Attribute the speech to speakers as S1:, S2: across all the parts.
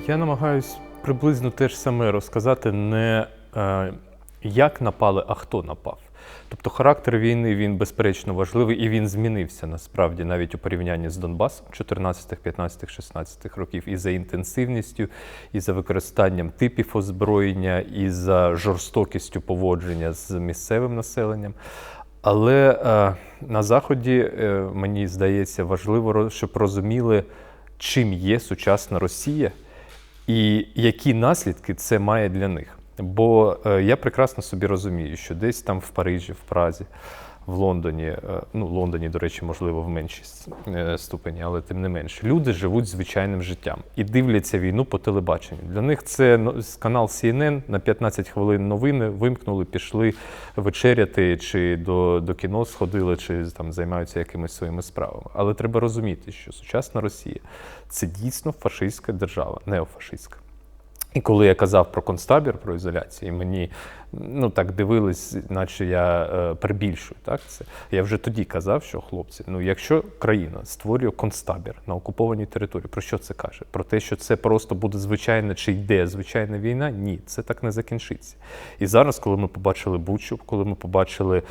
S1: Я намагаюсь приблизно те ж саме розказати, не як напали, а хто напав. Тобто характер війни, він безперечно важливий і він змінився насправді навіть у порівнянні з Донбасом 14, 15, 16 років і за інтенсивністю, і за використанням типів озброєння, і за жорстокістю поводження з місцевим населенням. Але на Заході, мені здається, важливо, щоб розуміли, чим є сучасна Росія і які наслідки це має для них. Бо я прекрасно собі розумію, що десь там в Парижі, в Празі, в Лондоні, Лондоні, до речі, можливо, в меншій ступені, але тим не менше, люди живуть звичайним життям і дивляться війну по телебаченню. Для них це канал CNN, на 15 хвилин новини, вимкнули, пішли вечеряти, чи до кіно сходили, чи там займаються якимись своїми справами. Але треба розуміти, що сучасна Росія – це дійсно фашистська держава, неофашистська. І коли я казав про концтабір, про ізоляцію, мені так дивились, наче я перебільшую. Так, це. Я вже тоді казав, що хлопці, якщо країна створює концтабір на окупованій території, про що це каже? Про те, що це просто буде звичайна, чи йде звичайна війна? Ні, це так не закінчиться. І зараз, коли ми побачили Бучу, коли ми побачили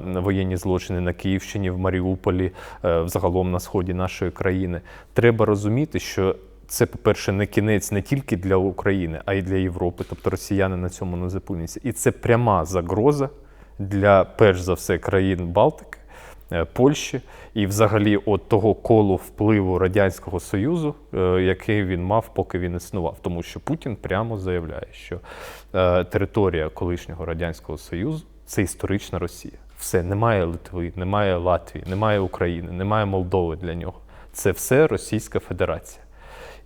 S1: воєнні злочини на Київщині, в Маріуполі, взагалом на сході нашої країни, треба розуміти, що це, по-перше, не кінець не тільки для України, а й для Європи. Тобто росіяни на цьому не зупиняться. І це пряма загроза для, перш за все, країн Балтики, Польщі і взагалі от того колу впливу Радянського Союзу, який він мав, поки він існував. Тому що Путін прямо заявляє, що територія колишнього Радянського Союзу – це історична Росія. Все, немає Литви, немає Латвії, немає України, немає Молдови для нього. Це все Російська Федерація.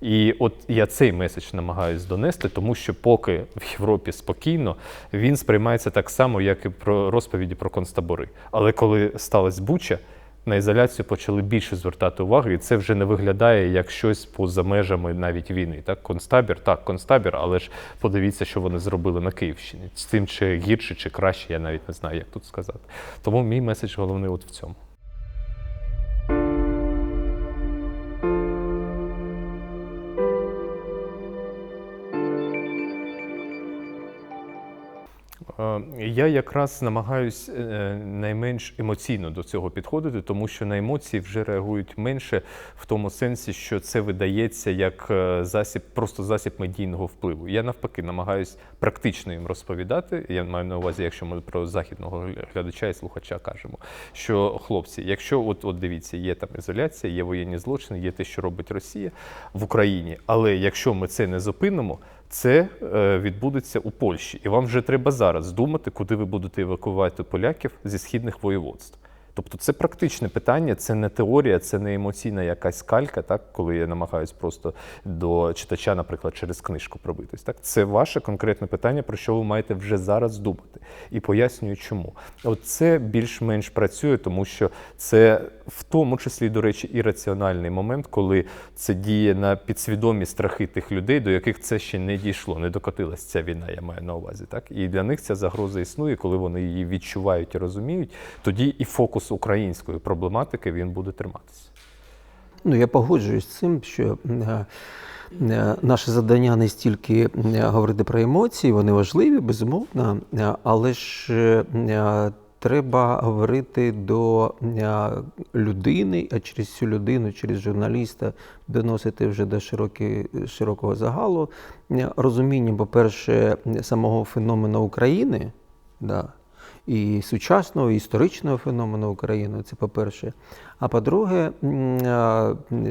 S1: І от я цей меседж намагаюсь донести, тому що поки в Європі спокійно, він сприймається так само, як і про розповіді про концтабори. Але коли сталася Буча, на ізоляцію почали більше звертати увагу, і це вже не виглядає як щось поза межами навіть війни. Так, концтабір, але ж подивіться, що вони зробили на Київщині. З тим, чи гірше, чи краще, я навіть не знаю, як тут сказати. Тому мій меседж головний от в цьому. Я якраз намагаюсь найменш емоційно до цього підходити, тому що на емоції вже реагують менше в тому сенсі, що це видається як просто засіб медійного впливу. Я навпаки намагаюсь практично їм розповідати, я маю на увазі, якщо ми про західного глядача і слухача кажемо, що хлопці, якщо от дивіться, є там ізоляція, є воєнні злочини, є те, що робить Росія в Україні, але якщо ми це не зупинимо, це відбудеться у Польщі. І вам вже треба зараз думати, куди ви будете евакуювати поляків зі східних воєводств. Тобто це практичне питання, це не теорія, це не емоційна якась калька, так, коли я намагаюсь просто до читача, наприклад, через книжку пробитись. Так? Це ваше конкретне питання, про що ви маєте вже зараз думати. І пояснюю, чому. От це більш-менш працює, тому що це в тому числі, до речі, і раціональний момент, коли це діє на підсвідомі страхи тих людей, до яких це ще не дійшло, не докотилась ця війна, я маю на увазі. Так? І для них ця загроза існує, коли вони її відчувають і розуміють, тоді і фокус української проблематики він буде триматися.
S2: Я погоджуюсь з цим, що наше завдання не стільки говорити про емоції, вони важливі, безумовно, але ж треба говорити до людини, а через цю людину, через журналіста доносити вже до широкого загалу розуміння, по-перше, самого феномену України, і сучасного, і історичного феномену України, це по-перше. А по-друге,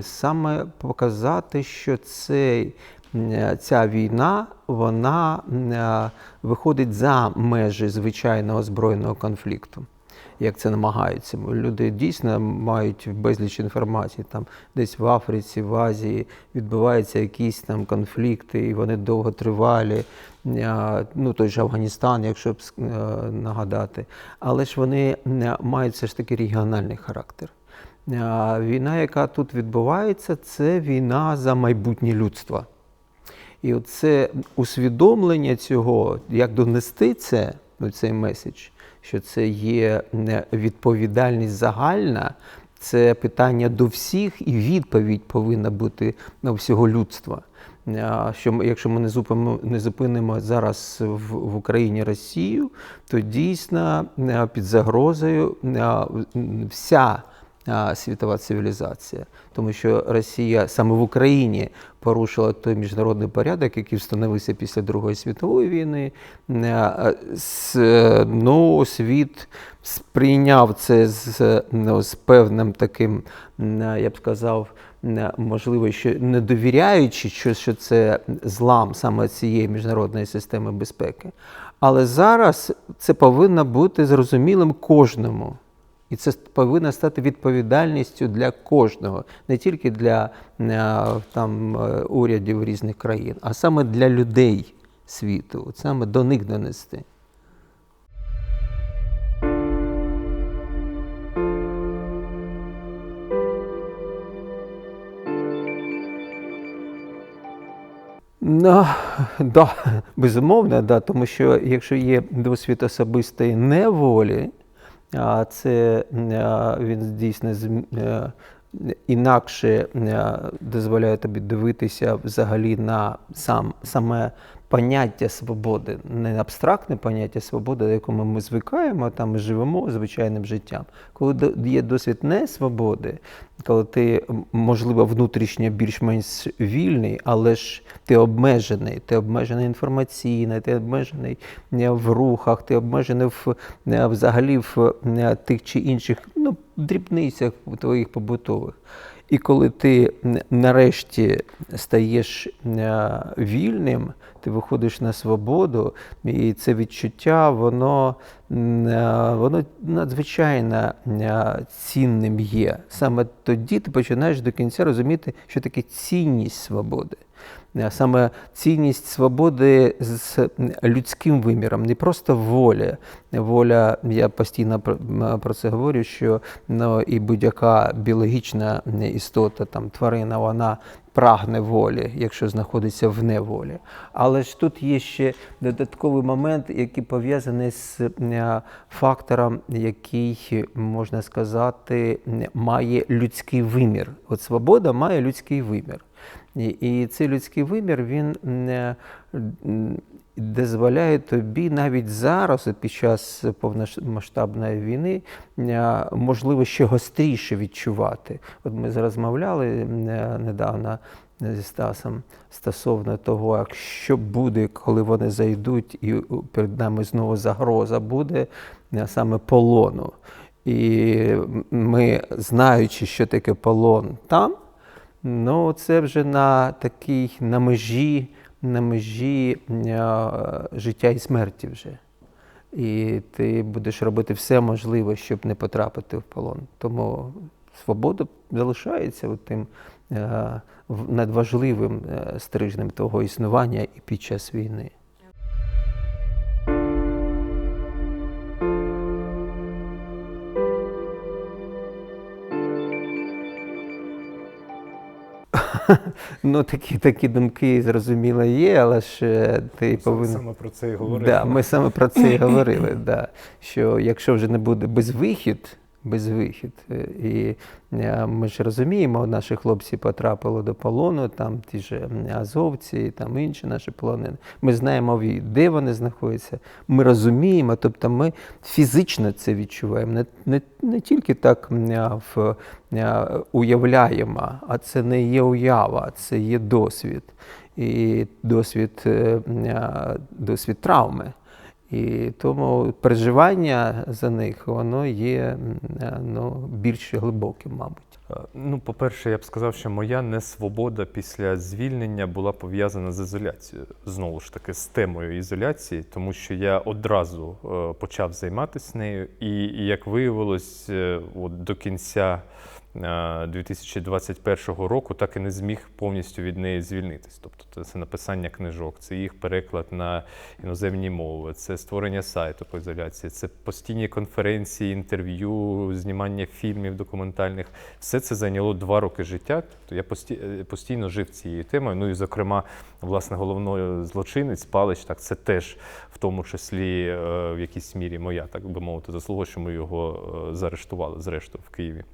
S2: саме показати, що ця війна, вона виходить за межі звичайного збройного конфлікту, як це намагаються. Люди дійсно мають безліч інформації, там десь в Африці, в Азії відбуваються якісь там конфлікти, і вони довготривалі, той же Афганістан, якщо б нагадати. Але ж вони мають все ж таки регіональний характер. Війна, яка тут відбувається, це війна за майбутнє людства. І оце усвідомлення цього, як донести цей меседж, що це є відповідальність загальна, це питання до всіх, і відповідь повинна бути на всього людства. що якщо ми не зупинимо зараз в Україні Росію, то дійсно під загрозою вся світова цивілізація. Тому що Росія саме в Україні порушила той міжнародний порядок, який встановився після Другої світової війни. Світ сприйняв це з певним таким, я б сказав, можливо, що не довіряючи, що це злам саме цієї міжнародної системи безпеки. Але зараз це повинно бути зрозумілим кожному. І це повинно стати відповідальністю для кожного, не тільки для урядів різних країн, а саме для людей світу, от саме до них донести. Безумовно, тому що якщо є досвід особистої неволі, а це він дійсно інакше дозволяє тобі дивитися взагалі на саме поняття свободи, не абстрактне поняття свободи, до якому ми звикаємо, там ми живемо звичайним життям. Коли є досвід не свободи, коли ти, можливо, внутрішньо більш-менш вільний, але ж ти обмежений інформаційно, ти обмежений в рухах, ти обмежений взагалі в тих чи інших дрібницях твоїх побутових. І коли ти нарешті стаєш вільним, ти виходиш на свободу, і це відчуття, воно надзвичайно цінним є. Саме тоді ти починаєш до кінця розуміти, що таке цінність свободи. Саме цінність свободи з людським виміром, не просто воля. Воля, я постійно про це говорю, що і будь-яка біологічна істота, тварина, вона прагне волі, якщо знаходиться в неволі. Але ж тут є ще додатковий момент, який пов'язаний з фактором, який, можна сказати, має людський вимір. От свобода має людський вимір. І цей людський вимір, він дозволяє тобі навіть зараз, під час повномасштабної війни, можливо, ще гостріше відчувати. От ми розмовляли недавно зі Стасом стосовно того, що буде, коли вони зайдуть, і перед нами знову загроза буде саме полону. І ми, знаючи, що таке полон там, це вже на межі життя і смерті вже. І ти будеш робити все можливе, щоб не потрапити в полон. Тому свобода залишається тим надважливим стрижнем того існування і під час війни. Такі думки, зрозуміло, є, але ж ти повинен...
S1: Саме про це і говорили.
S2: Да, ми саме про це і говорили, що якщо вже не буде безвихід, і ми ж розуміємо, наші хлопці потрапили до полону, там ті ж азовці, там інші наші полонені. Ми знаємо, де вони знаходяться, ми розуміємо, тобто ми фізично це відчуваємо, не тільки так уявляємо, а це не є уява, це є досвід. І досвід травми. І тому переживання за них, воно є більш глибоким, мабуть.
S1: По-перше, я б сказав, що моя несвобода після звільнення була пов'язана з ізоляцією. Знову ж таки, з темою ізоляції, тому що я одразу почав займатися нею. І як виявилось, до кінця 2021 року так і не зміг повністю від неї звільнитись. Тобто це написання книжок, це їх переклад на іноземні мови, це створення сайту по ізоляції, це постійні конференції, інтерв'ю, знімання фільмів документальних. Все це зайняло 2 роки життя. Тобто я постійно жив цією темою. І, зокрема, власне, головний злочинець Палич, це теж в тому числі в якійсь мірі моя, так би мовити, заслуга, що ми його заарештували, зрештою, в Києві.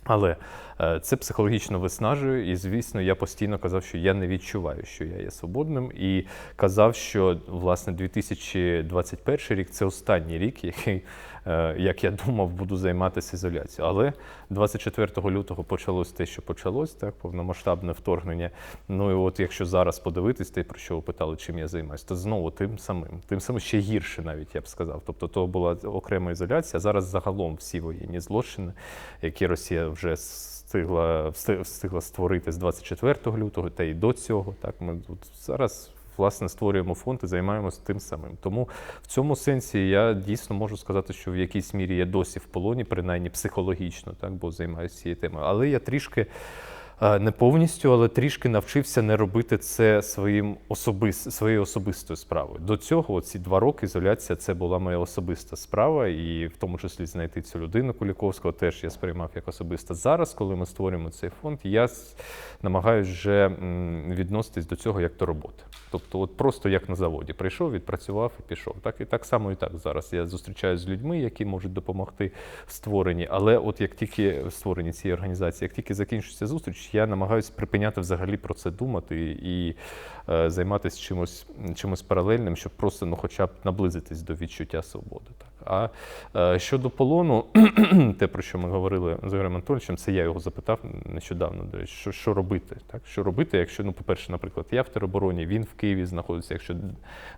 S1: Але це психологічно виснажує, і, звісно, я постійно казав, що я не відчуваю, що я є свободним, і казав, що, власне, 2021 рік – це останній рік, який, як я думав, буду займатися ізоляцією. Але 24 лютого почалось те, що почалось, так, повномасштабне вторгнення. Ну і от якщо зараз подивитись, те, про що ви питали, чим я займаюся, то знову тим самим ще гірше навіть, я б сказав. Тобто то була окрема ізоляція, а зараз загалом всі воєнні злочини, які Росія вже встигла створити з 24 лютого, та й до цього. Так, ми тут зараз, власне, створюємо фонд і займаємося тим самим. Тому в цьому сенсі я дійсно можу сказати, що в якійсь мірі я досі в полоні, принаймні психологічно, так, бо займаюся цією темою. Але я трішки, не повністю, але трішки навчився не робити це своєю особистою справою. До цього, ці 2 роки ізоляція, це була моя особиста справа, і в тому числі знайти цю людину Куліковського теж я сприймав як особисто. Зараз, коли ми створюємо цей фонд, я намагаюся вже відноситись до цього як до роботи. Тобто от просто як на заводі. Прийшов, відпрацював і пішов. І так само і так зараз. Я зустрічаюся з людьми, які можуть допомогти в створенні, але от як тільки в створенні цієї організації, як тільки закінчиться зустріч, я намагаюся припиняти взагалі про це думати і займатися чимось паралельним, щоб просто хоча б наблизитись до відчуття свободи. Так. А щодо полону, те, про що ми говорили з Ігорем Анатолійовичем, це я його запитав нещодавно, до речі, що робити? Так? Що робити, якщо, по-перше, наприклад, я в теробороні, він в Києві знаходиться, якщо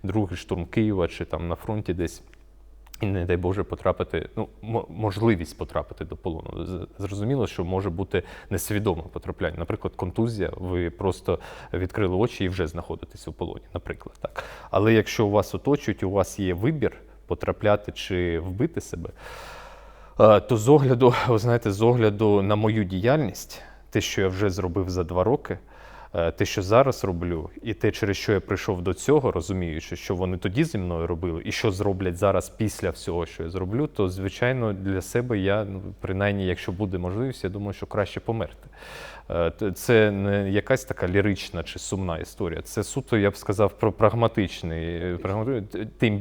S1: другий штурм Києва чи там на фронті десь, і, не дай Боже, потрапити, можливість потрапити до полону. Зрозуміло, що може бути несвідоме потрапляння. Наприклад, контузія, ви просто відкрили очі і вже знаходитесь у полоні, наприклад. Так. Але якщо вас оточують, у вас є вибір потрапляти чи вбити себе, то з огляду на мою діяльність, те, що я вже зробив за 2 роки, те, що зараз роблю, і те, через що я прийшов до цього, розуміючи, що вони тоді зі мною робили, і що зроблять зараз після всього, що я зроблю, то, звичайно, для себе я, принаймні, якщо буде можливість, я думаю, що краще померти. Це не якась така лірична чи сумна історія. Це суто, я б сказав, про прагматичний. Тим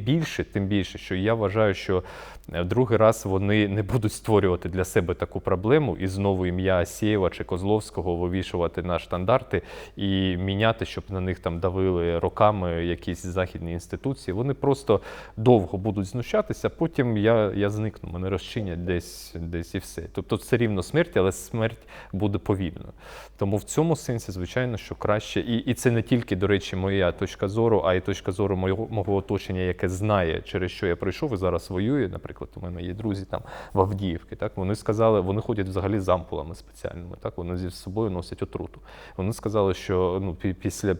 S1: більше, що я вважаю, що в другий раз вони не будуть створювати для себе таку проблему і знову ім'я Асєєва чи Козловського вивішувати на штандарти і міняти, щоб на них там давили роками якісь західні інституції. Вони просто довго будуть знущатися, потім я зникну, мене розчинять десь і все. Тобто це рівно смерть, але смерть буде повільно. Тому в цьому сенсі, звичайно, що краще. І це не тільки, до речі, моя точка зору, а й точка зору мого оточення, яке знає, через що я пройшов і зараз воює. Наприклад, у мене є друзі там в Авдіївці. Так? Вони сказали, вони ходять взагалі з ампулами спеціальними. Так? Вони зі собою носять отруту. Вони сказали, що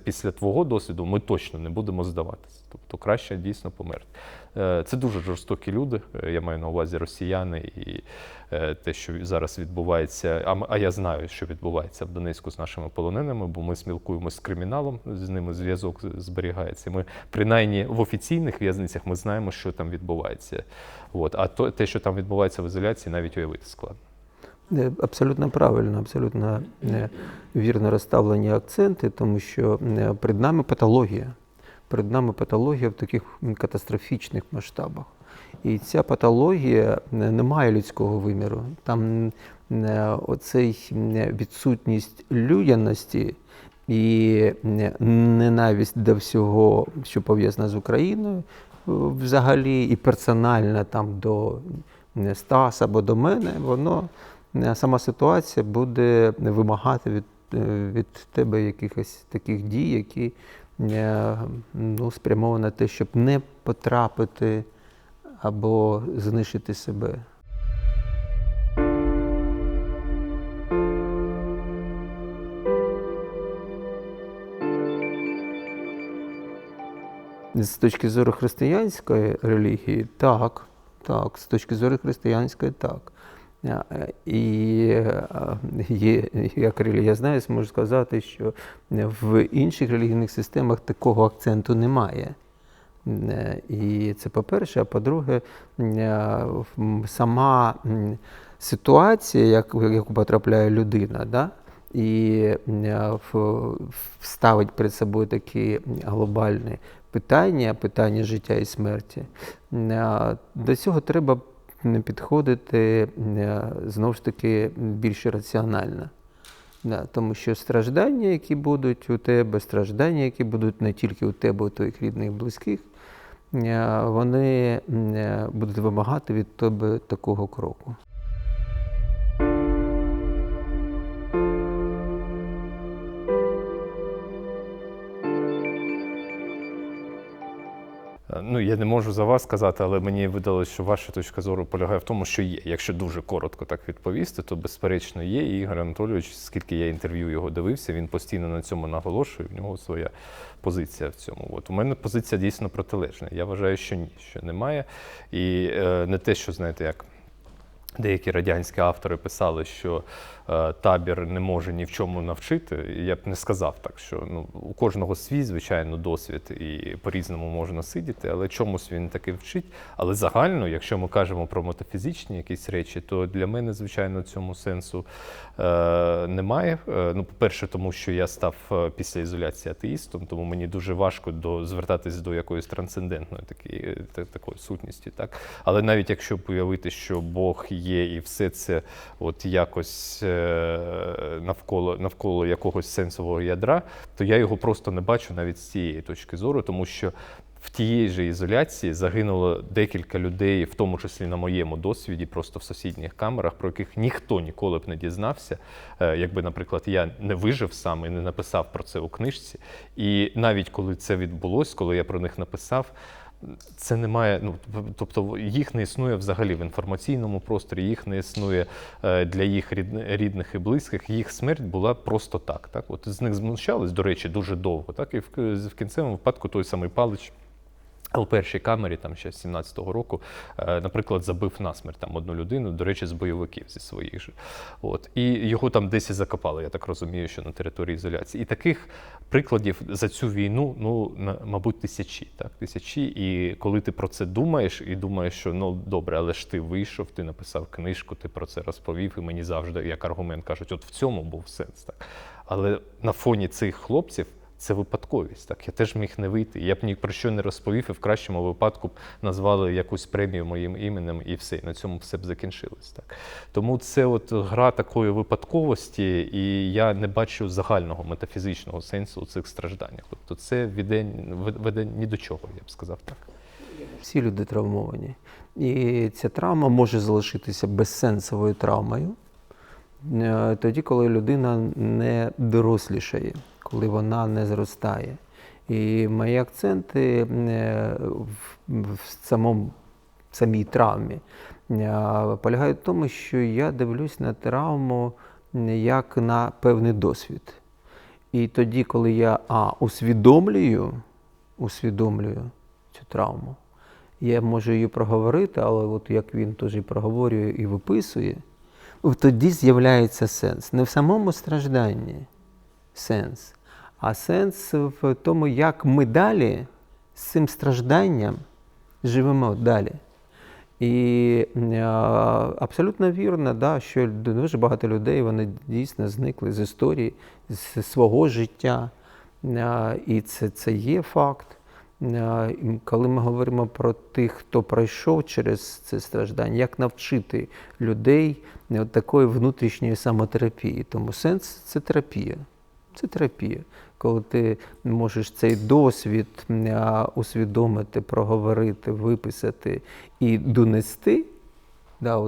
S1: після твого досвіду ми точно не будемо здаватися. Тобто краще дійсно померти. Це дуже жорстокі люди, я маю на увазі росіяни, і те, що зараз відбувається, а я знаю, що відбувається в Донецьку з нашими полоненими, бо ми спілкуємося з криміналом, з ними зв'язок зберігається. Ми, принаймні, в офіційних в'язницях ми знаємо, що там відбувається. А те, що там відбувається в ізоляції, навіть уявити складно.
S2: Абсолютно правильно, абсолютно вірно розставлені акценти, тому що перед нами патологія. Перед нами патологія в таких катастрофічних масштабах. І ця патологія не має людського виміру. Там оцей відсутність людяності і ненависть до всього, що пов'язано з Україною, взагалі і персонально там до Стаса або до мене, сама ситуація буде вимагати від тебе якихось таких дій, які спрямовані на те, щоб не потрапити або знищити себе. З точки зору християнської релігії, так, з точки зору християнської, так. І як релігієзнавець можу сказати, що в інших релігійних системах такого акценту немає. І це по-перше, а по-друге, сама ситуація, яку потрапляє людина, да? І ставить перед собою такі глобальні питання життя і смерті, до цього треба підходити знову ж таки більш раціонально. Да, тому що страждання, які будуть у тебе, страждання, які будуть не тільки у тебе, у твоїх рідних, близьких, вони будуть вимагати від тебе такого кроку.
S1: Ну, я не можу за вас сказати, але мені видалося, що ваша точка зору полягає в тому, що є. Якщо дуже коротко так відповісти, то безперечно є. І Ігор Анатолійович, скільки я інтерв'ю його дивився, він постійно на цьому наголошує, в нього своя позиція в цьому. От. У мене позиція дійсно протилежна. Я вважаю, що ні, що немає. І не те, що, знаєте, як деякі радянські автори писали, що табір не може ні в чому навчити. Я б не сказав так, що у кожного свій, звичайно, досвід і по-різному можна сидіти, але чомусь він таки вчить. Але загально, якщо ми кажемо про метафізичні якісь речі, то для мене, звичайно, цьому сенсу немає. По-перше, тому що я став після ізоляції атеїстом, тому мені дуже важко звертатись до якоїсь трансцендентної такої сутності. Так? Але навіть якщо уявити, що Бог є і все це от якось навколо якогось сенсового ядра, то я його просто не бачу навіть з цієї точки зору, тому що в тієї ж ізоляції загинуло декілька людей, в тому числі на моєму досвіді, просто в сусідніх камерах, про яких ніхто ніколи б не дізнався, якби, наприклад, я не вижив сам і не написав про це у книжці. І навіть коли це відбулось, коли я про них написав, це немає, тобто їх не існує взагалі в інформаційному просторі, їх не існує для їх рідних і близьких, їх смерть була просто так. От з них знущались, до речі, дуже довго. Так? І в кінцевому випадку той самий Палич у першій камері, там ще з 17-го року, наприклад, забив насмерть там одну людину, до речі, з бойовиків зі своїх же. От. І його там десь і закопали, я так розумію, що на території ізоляції. І таких прикладів за цю війну, мабуть, тисячі. Так? Тисячі. І коли ти про це думаєш, і думаєш, що добре, але ж ти вийшов, ти написав книжку, ти про це розповів, і мені завжди, як аргумент, кажуть, от в цьому був сенс. Так? Але на фоні цих хлопців це випадковість. Так? Я теж міг не вийти. Я б ні про що не розповів, і в кращому випадку б назвали якусь премію моїм іменем, і все. І на цьому все б закінчилось. Так? Тому це от гра такої випадковості, і я не бачу загального метафізичного сенсу у цих стражданнях. Тобто це веде ні до чого, я б сказав так.
S2: Всі люди травмовані. І ця травма може залишитися безсенсовою травмою тоді, коли людина не дорослішає, коли вона не зростає. І мої акценти в самій травмі полягають в тому, що я дивлюсь на травму як на певний досвід. І тоді, коли я усвідомлюю цю травму, я можу її проговорити, але от як він теж і проговорює і виписує, тоді з'являється сенс. Не в самому стражданні сенс, а сенс в тому, як ми далі з цим стражданням живемо далі. І абсолютно вірно, да, що дуже багато людей, вони дійсно зникли з історії, з свого життя. І це є факт. Коли ми говоримо про тих, хто пройшов через це страждання, як навчити людей такої внутрішньої самотерапії. Тому сенс – це терапія. Це терапія. Коли ти можеш цей досвід усвідомити, проговорити, виписати і донести,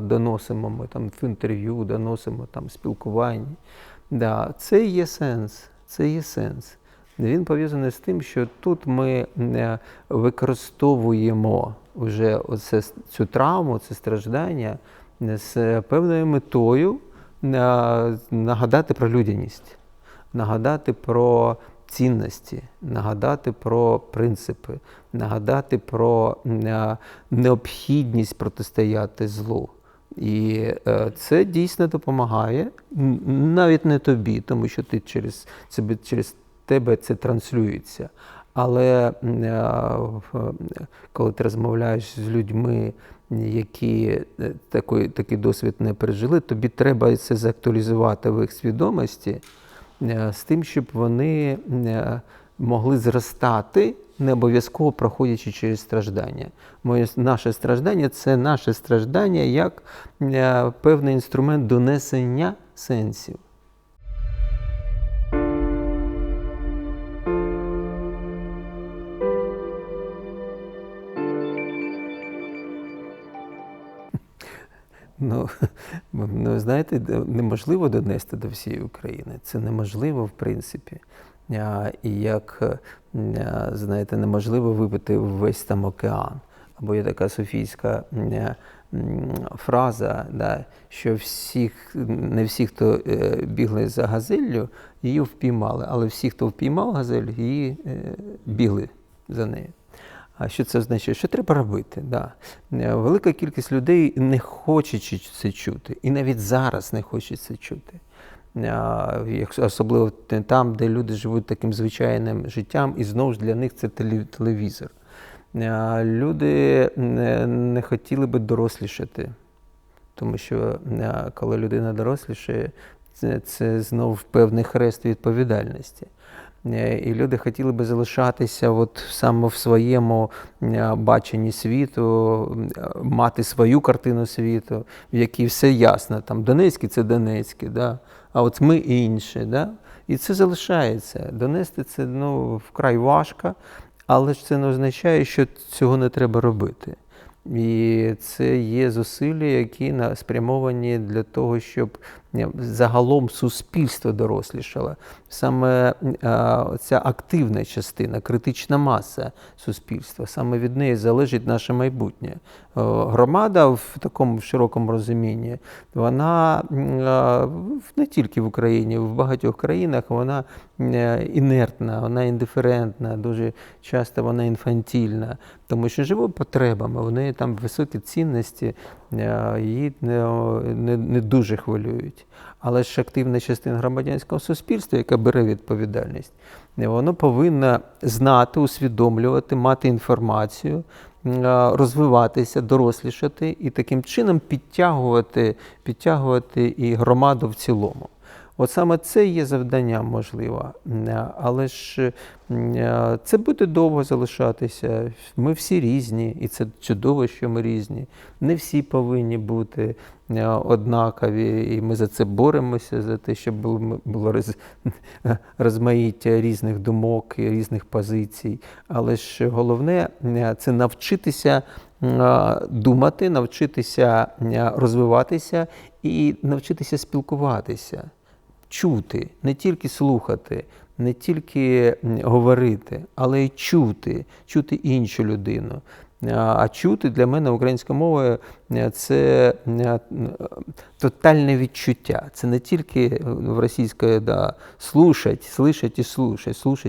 S2: доносимо ми там в інтерв'ю, доносимо там в спілкуванні, це є сенс, це є сенс. Він пов'язаний з тим, що тут ми використовуємо вже цю травму, це страждання з певною метою нагадати про людяність, нагадати про цінності, нагадати про принципи, нагадати про необхідність протистояти злу. І це дійсно допомагає, навіть не тобі, тому що ти через тебе це транслюється. Але коли ти розмовляєш з людьми, які такий досвід не пережили, тобі треба це заактуалізувати в їх свідомості з тим, щоб вони могли зростати не обов'язково проходячи через страждання. Наше страждання – це наше страждання як певний інструмент донесення сенсів. Ну, знаєте, неможливо донести до всієї України. Це неможливо, в принципі. І як, знаєте, неможливо випити весь там океан. Або є така софійська фраза, да, що не всі, хто бігли за газеллю, її впіймали, але всі, хто впіймав газель, її бігли за нею. А що це означає? Що треба робити? Да. Велика кількість людей не хоче це чути. І навіть зараз не хоче це чути. Особливо там, де люди живуть таким звичайним життям, і знову ж для них це телевізор. Люди не хотіли би дорослішати. Тому що коли людина дорослішає, це знову певний хрест відповідальності. І люди хотіли би залишатися от саме в своєму баченні світу, мати свою картину світу, в якій все ясно. Там Донецький – це Донецький, да? А от ми інші. Да? І це залишається. Донести це вкрай важко, але ж це не означає, що цього не треба робити. І це є зусилля, які спрямовані для того, щоб загалом суспільство дорослішало. Саме ця активна частина, критична маса суспільства, саме від неї залежить наше майбутнє. Громада в такому широкому розумінні, вона не тільки в Україні, в багатьох країнах вона інертна, вона індиферентна, дуже часто вона інфантільна, тому що живе потребами, в неї там високі цінності, її не дуже хвилюють. Але ж активна частина громадянського суспільства, яка бере відповідальність, воно повинно знати, усвідомлювати, мати інформацію, розвиватися, дорослішати і таким чином підтягувати і громаду в цілому. От саме це є завданням, можливо, але ж це буде довго залишатися. Ми всі різні, і це чудово, що ми різні. Не всі повинні бути однакові, і ми за це боремося, за те, щоб було розмаїття різних думок і різних позицій. Але ж головне – це навчитися думати, навчитися розвиватися і навчитися спілкуватися. Чути, не тільки слухати, не тільки говорити, але й чути іншу людину. А чути для мене українською мовою – це тотальне відчуття. Це не тільки в російської слушать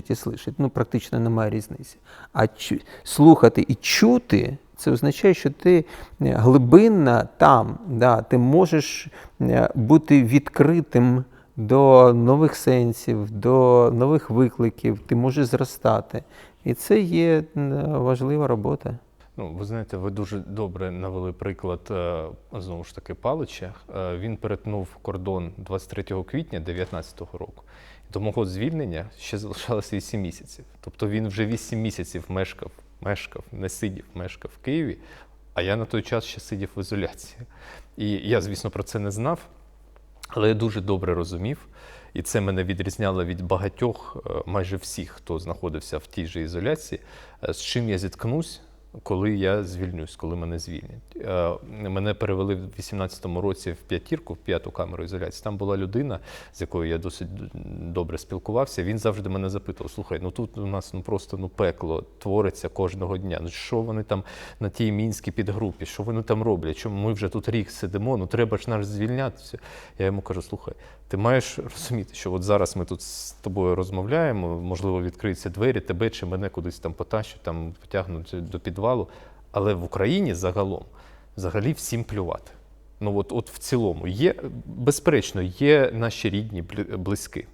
S2: і слушать. Практично немає різниці. А слухати і чути – це означає, що ти глибинно там, ти можеш бути відкритим до нових сенсів, до нових викликів, ти можеш зростати. І це є важлива робота.
S1: Ви знаєте, ви дуже добре навели приклад, знову ж таки, Палича. Він перетнув кордон 23 квітня 2019 року. До мого звільнення ще залишалося 8 місяців. Тобто він вже 8 місяців мешкав в Києві, а я на той час ще сидів в ізоляції. І я, звісно, про це не знав. Але я дуже добре розумів, і це мене відрізняло від багатьох, майже всіх, хто знаходився в тій же ізоляції, з чим я зіткнусь, коли я звільнюсь, коли мене звільнять. Мене перевели в 18-му році в п'ятірку, в 5-ту камеру ізоляції. Там була людина, з якою я досить добре спілкувався. Він завжди мене запитував: слухай, тут у нас просто пекло твориться кожного дня. Що вони там на тій мінській підгрупі, що вони там роблять? Чому ми вже тут рік сидимо? Треба ж нас звільнятися. Я йому кажу: слухай, ти маєш розуміти, що от зараз ми тут з тобою розмовляємо, можливо, відкриються двері, тебе чи мене кудись там потащать, там потягнуть до підвалу, але в Україні взагалі всім плювати. От в цілому є, безперечно, є наші рідні, близькі,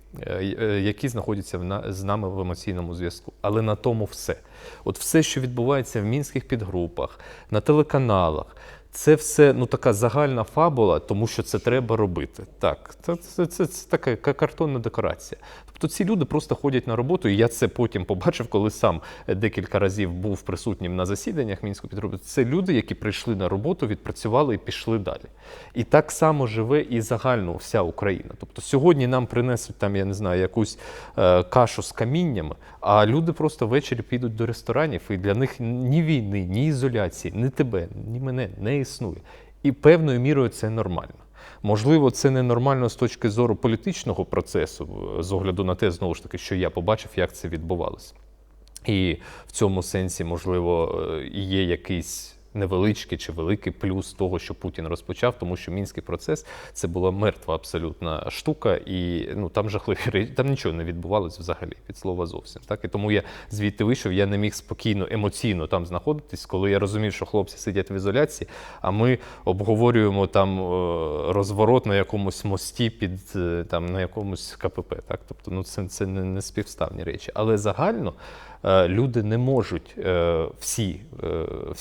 S1: які знаходяться з нами в емоційному зв'язку. Але на тому все. От все, що відбувається в мінських підгрупах, на телеканалах, Це все така загальна фабула, тому що це треба робити. Так, це така картонна декорація. Тобто ці люди просто ходять на роботу, і я це потім побачив, коли сам декілька разів був присутнім на засіданнях Мінської підгрупи. Це люди, які прийшли на роботу, відпрацювали і пішли далі. І так само живе і загально вся Україна. Тобто сьогодні нам принесуть там, я не знаю, якусь кашу з каміннями, а люди просто ввечері підуть до ресторанів, і для них ні війни, ні ізоляції, ні тебе, ні мене не існує. І певною мірою це нормально. Можливо, це ненормально з точки зору політичного процесу, з огляду на те, знову ж таки, що я побачив, як це відбувалося. І в цьому сенсі, можливо, є якийсь невеличкий чи великий плюс того, що Путін розпочав, тому що Мінський процес – це була мертва абсолютна штука, і там жахливі речі, там нічого не відбувалося взагалі, від слова зовсім. Так? І тому я звідти вийшов, я не міг спокійно, емоційно там знаходитись, коли я розумів, що хлопці сидять в ізоляції, а ми обговорюємо там розворот на якомусь мості на якомусь КПП. Так? Тобто, це не співставні речі. Але загально люди не можуть, всі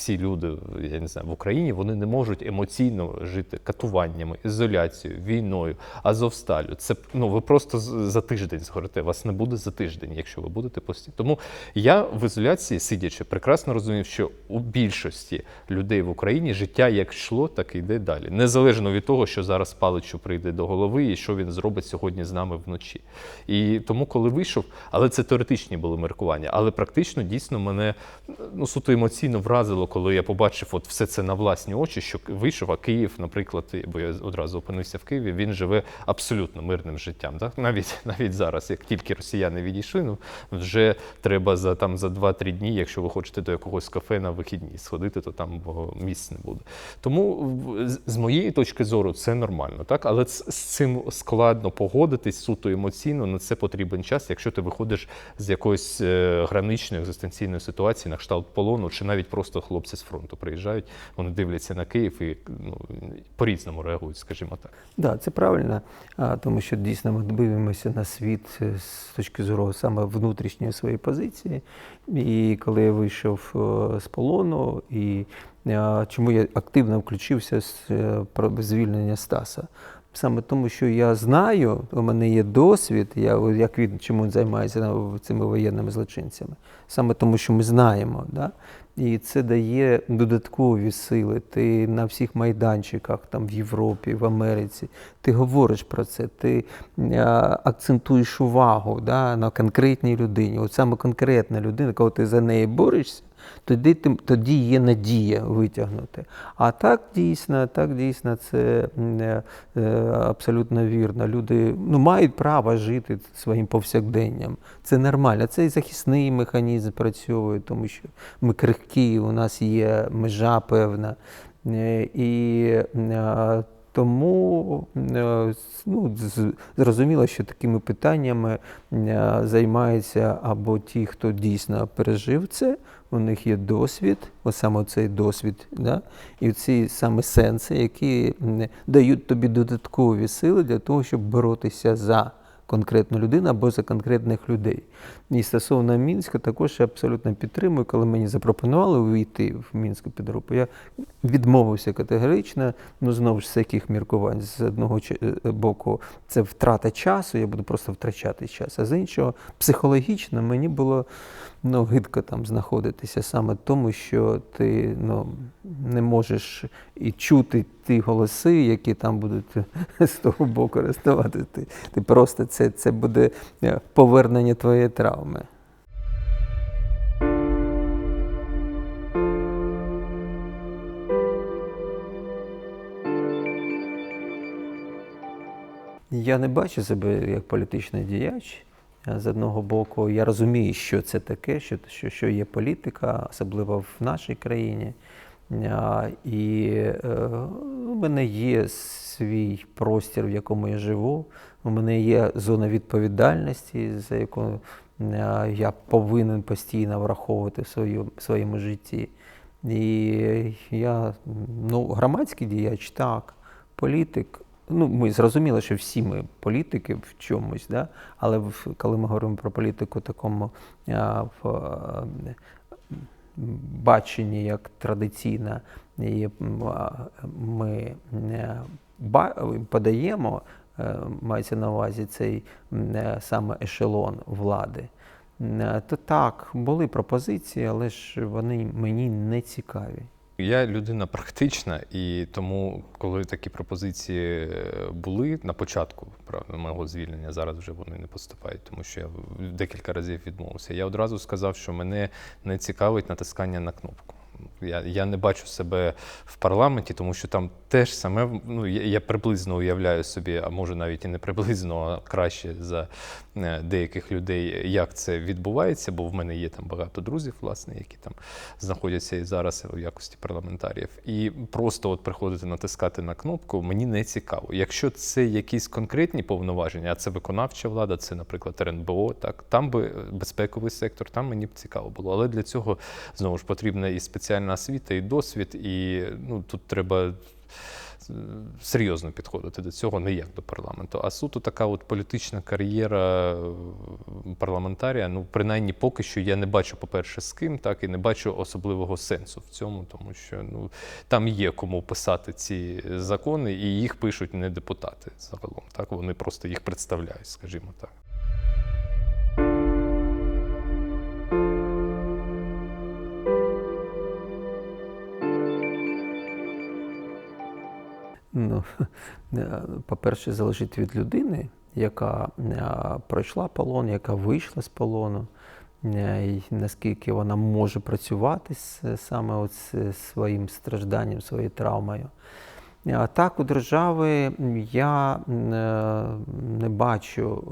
S1: люди, я не знаю, в Україні, вони не можуть емоційно жити катуваннями, ізоляцією, війною, Азовсталю. Це, ви просто за тиждень згорите, вас не буде за тиждень, якщо ви будете постійно. Тому я в ізоляції, сидячи, прекрасно розумів, що у більшості людей в Україні життя як йшло, так і йде далі. Незалежно від того, що зараз Паличу прийде до голови і що він зробить сьогодні з нами вночі. І тому, коли вийшов, але це теоретичні були міркування, але практично дійсно мене суто емоційно вразило, коли я побачив все це на власні очі, що вийшов, а Київ, наприклад, бо я одразу опинився в Києві, він живе абсолютно мирним життям. Так? Навіть зараз, як тільки росіяни відійшли, вже треба за 2-3 дні, якщо ви хочете до якогось кафе на вихідні сходити, то там місць не буде. Тому з моєї точки зору це нормально, так? Але з цим складно погодитись суто емоційно, на це потрібен час, якщо ти виходиш з якоїсь граничної екзистенційної ситуації, на кшталт полону, чи навіть просто хлопці з фронту приїжджають, вони дивляться на Київ і по-різному реагують, скажімо так.
S2: Да, це правильно, тому що дійсно ми дивимося на світ з точки зору саме внутрішньої своєї позиції. І коли я вийшов з полону, і чому я активно включився про звільнення Стаса? Саме тому, що я знаю, у мене є досвід, як він чому займається цими воєнними злочинцями. Саме тому, що ми знаємо. Да? І це дає додаткові сили. Ти на всіх майданчиках, там в Європі, в Америці, ти говориш про це, ти акцентуєш увагу, да, на конкретній людині. От саме конкретна людина, коли ти за неї борешся, тоді є надія витягнути. А так дійсно, це абсолютно вірно. Люди мають право жити своїм повсякденням. Це нормально. Це і захисний механізм працює, тому що ми крихкі, у нас є межа певна. І тому зрозуміло, що такими питаннями займаються або ті, хто дійсно пережив це, у них є досвід, ось саме цей досвід, да? І ці саме сенси, які дають тобі додаткові сили для того, щоб боротися за конкретну людину або за конкретних людей. І стосовно Мінська також я абсолютно підтримую, коли мені запропонували увійти в Мінську підгрупу, я відмовився категорично, знову ж з яких міркувань. З одного боку, це втрата часу, я буду просто втрачати час, а з іншого, психологічно мені було гидко там знаходитися саме тому, що ти не можеш і чути ті голоси, які там будуть з того боку розставати. Ти просто це буде повернення твоєї травми. Я не бачу себе як політичний діяч. З одного боку, я розумію, що це таке, що є політика, особливо в нашій країні. І у мене є свій простір, в якому я живу. У мене є зона відповідальності, за яку я повинен постійно враховувати в своєму житті. І я, громадський діяч, так, політик. Ми зрозуміли, що всі ми політики в чомусь, да? Але коли ми говоримо про політику такому баченні як традиційно ми подаємо, мається на увазі цей саме ешелон влади, то так, були пропозиції, але ж вони мені не цікаві.
S1: Я людина практична, і тому, коли такі пропозиції були на початку, правда, мого звільнення, зараз вже вони не поступають, тому що я декілька разів відмовився. Я одразу сказав, що мене не цікавить натискання на кнопку. Я не бачу себе в парламенті, тому що там теж саме, ну, я приблизно уявляю собі, а може навіть і не приблизно, а краще за деяких людей, як це відбувається, бо в мене є там багато друзів, власне, які там знаходяться і зараз у якості парламентаріїв. І просто от приходити натискати на кнопку мені не цікаво. Якщо це якісь конкретні повноваження, а це виконавча влада, це, наприклад, РНБО, так, там би безпековий сектор, там мені б цікаво було. Але для цього, знову ж, потрібна і спеціальна освіта, і досвід, і ну, тут треба серйозно підходити до цього, не як до парламенту. А суто така от політична кар'єра парламентарія, ну, принаймні поки що я не бачу, по-перше, з ким, так, і не бачу особливого сенсу в цьому, тому що ну, там є кому писати ці закони, і їх пишуть не депутати загалом, так, вони просто їх представляють, скажімо так.
S2: Ну, по-перше, залежить від людини, яка пройшла полон, яка вийшла з полону, і наскільки вона може працювати саме от з своїм стражданням, своєю травмою. А так, у держави я не бачу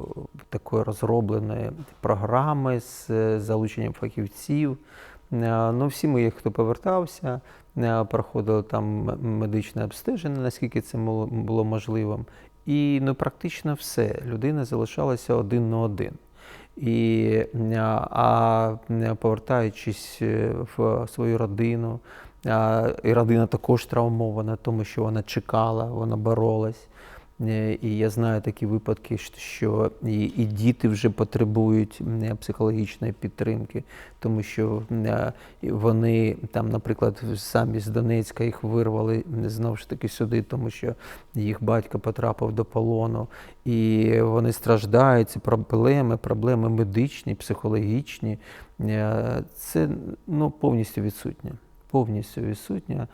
S2: такої розробленої програми з залученням фахівців. Ну, всі ми, хто повертався, проходили там медичне обстеження, наскільки це було можливим. І ну, практично все. Людина залишалася один на один. А повертаючись в свою родину, і родина також травмована, тому що вона чекала, вона боролась. І я знаю такі випадки, що і діти вже потребують психологічної підтримки, тому що вони там, наприклад, самі з Донецька їх вирвали знову ж таки сюди, тому що їх батько потрапив до полону. І вони страждають, це проблеми медичні, психологічні. Це ну, повністю відсутнє. Повністю відсутня.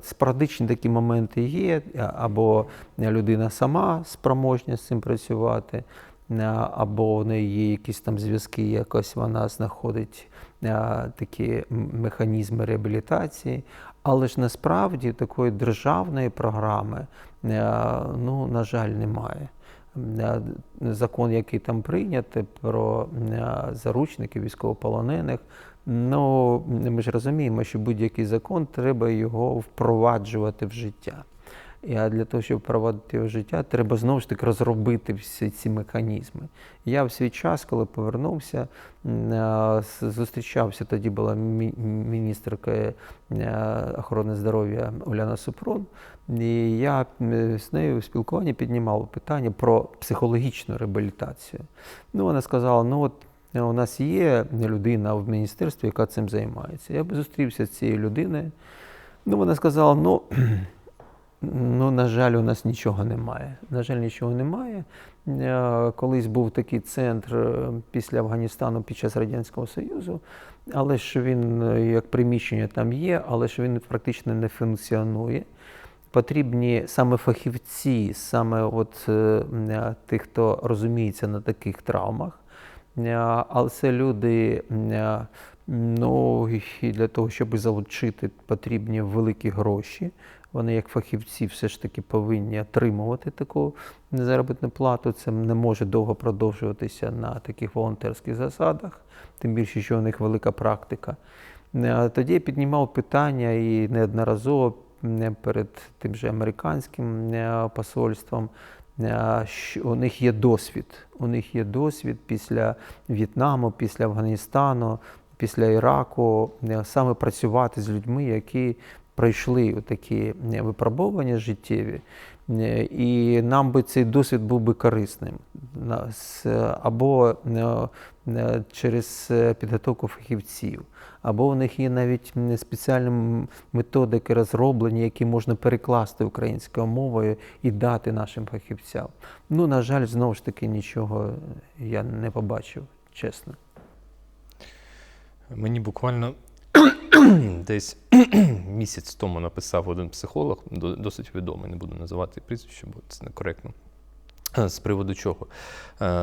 S2: Спорадичні такі моменти є, або людина сама спроможна з цим працювати, або в неї є якісь там зв'язки, якось вона знаходить такі механізми реабілітації. Але ж насправді такої державної програми, ну, на жаль, немає. Закон, який там прийнятий про заручників, військовополонених, ну, ми ж розуміємо, що будь-який закон, треба його впроваджувати в життя. А для того, щоб впровадити його в життя, треба знову ж таки розробити всі ці механізми. Я в свій час, коли повернувся, зустрічався, тоді була міністерка охорони здоров'я Уляна Супрун, і я з нею в спілкуванні піднімав питання про психологічну реабілітацію. Ну, вона сказала, ну от, у нас є людина в міністерстві, яка цим займається. Я б зустрівся з цією людиною. Ну, вона сказала, ну, на жаль, у нас нічого немає. На жаль, нічого немає. Колись був такий центр після Афганістану під час Радянського Союзу, але ж він, як приміщення там є, але ж він практично не функціонує. Потрібні саме фахівці, саме от тих, хто розуміється на таких травмах. Але це люди, ну, і для того, щоб залучити, потрібні великі гроші. Вони, як фахівці, все ж таки повинні отримувати таку заробітну плату. Це не може довго продовжуватися на таких волонтерських засадах, тим більше, що у них велика практика. Тоді я піднімав питання і неодноразово перед тим же американським посольством, що у них є досвід. У них є досвід після В'єтнаму, після Афганістану, після Іраку, саме працювати з людьми, які пройшли такі випробування життєві, і нам би цей досвід був би корисним. Або через підготовку фахівців, або у них є навіть спеціальні методики розроблені, які можна перекласти українською мовою і дати нашим фахівцям. Ну, на жаль, знову ж таки, нічого я не побачив, чесно.
S1: Мені буквально десь місяць тому написав один психолог, досить відомий, не буду називати прізвище, бо це некоректно. З приводу чого?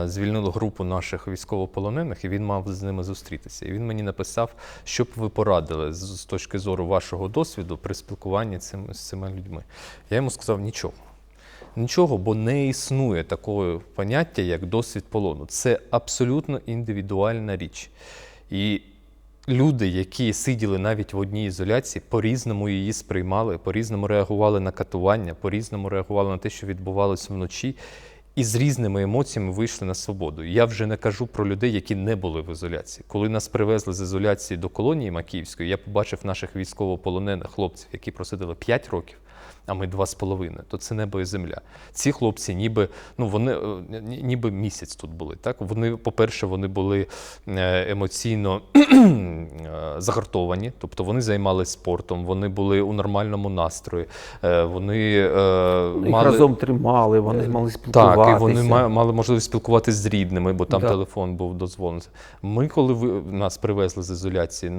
S1: Звільнили групу наших військовополонених, і він мав з ними зустрітися. І він мені написав, що б ви порадили з точки зору вашого досвіду при спілкуванні з цими людьми. Я йому сказав, нічого. Нічого, бо не існує такого поняття, як досвід полону. Це абсолютно індивідуальна річ. І люди, які сиділи навіть в одній ізоляції, по-різному її сприймали, по-різному реагували на катування, по-різному реагували на те, що відбувалося вночі, і з різними емоціями вийшли на свободу. Я вже не кажу про людей, які не були в ізоляції. Коли нас привезли з ізоляції до колонії Макіївської, я побачив наших військовополонених хлопців, які просиділи 5 років, а ми 2,5, то це небо і земля. Ці хлопці ніби місяць тут були. Так? Вони, по-перше, вони були емоційно загартовані, тобто вони займалися спортом, вони були у нормальному настрої, вони
S2: їх разом тримали, вони мали спілкуватися.
S1: Так, і вони мали можливість спілкуватися з рідними, бо там телефон був дозволений. Ми, коли нас привезли з ізоляції,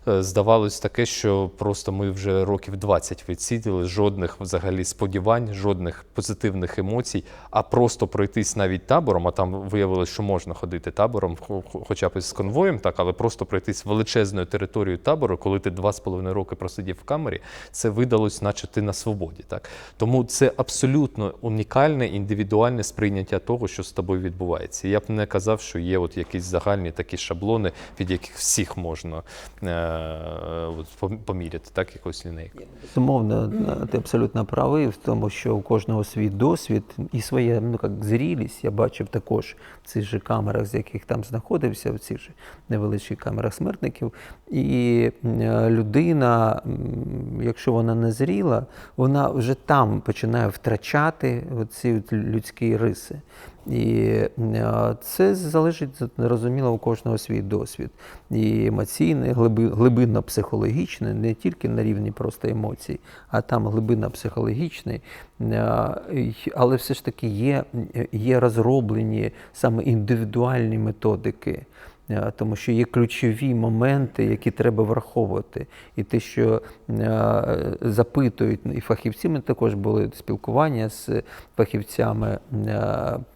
S1: здавалось таке, що просто ми вже років 20 відсиділи, жодних взагалі сподівань, жодних позитивних емоцій, а просто пройтись навіть табором, а там виявилось, що можна ходити табором, хоча б з конвоєм, так, але просто пройтись величезною територією табору, коли ти 2,5 роки просидів в камері, це видалось, наче ти на свободі. Так? Тому це абсолютно унікальне, індивідуальне сприйняття того, що з тобою відбувається. Я б не казав, що є от якісь загальні такі шаблони, від яких всіх можна поміряти, так, якось лінейку.
S2: Безумовно, ти абсолютно правий в тому, що у кожного свій досвід і своя зрілість. Я бачив також в цих же камерах, з яких там знаходився, в цих же невеличких камерах смертників. І людина, якщо вона не зріла, вона вже там починає втрачати ці людські риси. І це залежить, зрозуміло, у кожного свій досвід. І емоційний, глибинно-психологічний, не тільки на рівні просто емоцій, а там глибинно-психологічний. Але все ж таки є розроблені саме індивідуальні методики. Тому що є ключові моменти, які треба враховувати. І те, що запитують і фахівці, ми також були спілкування з фахівцями,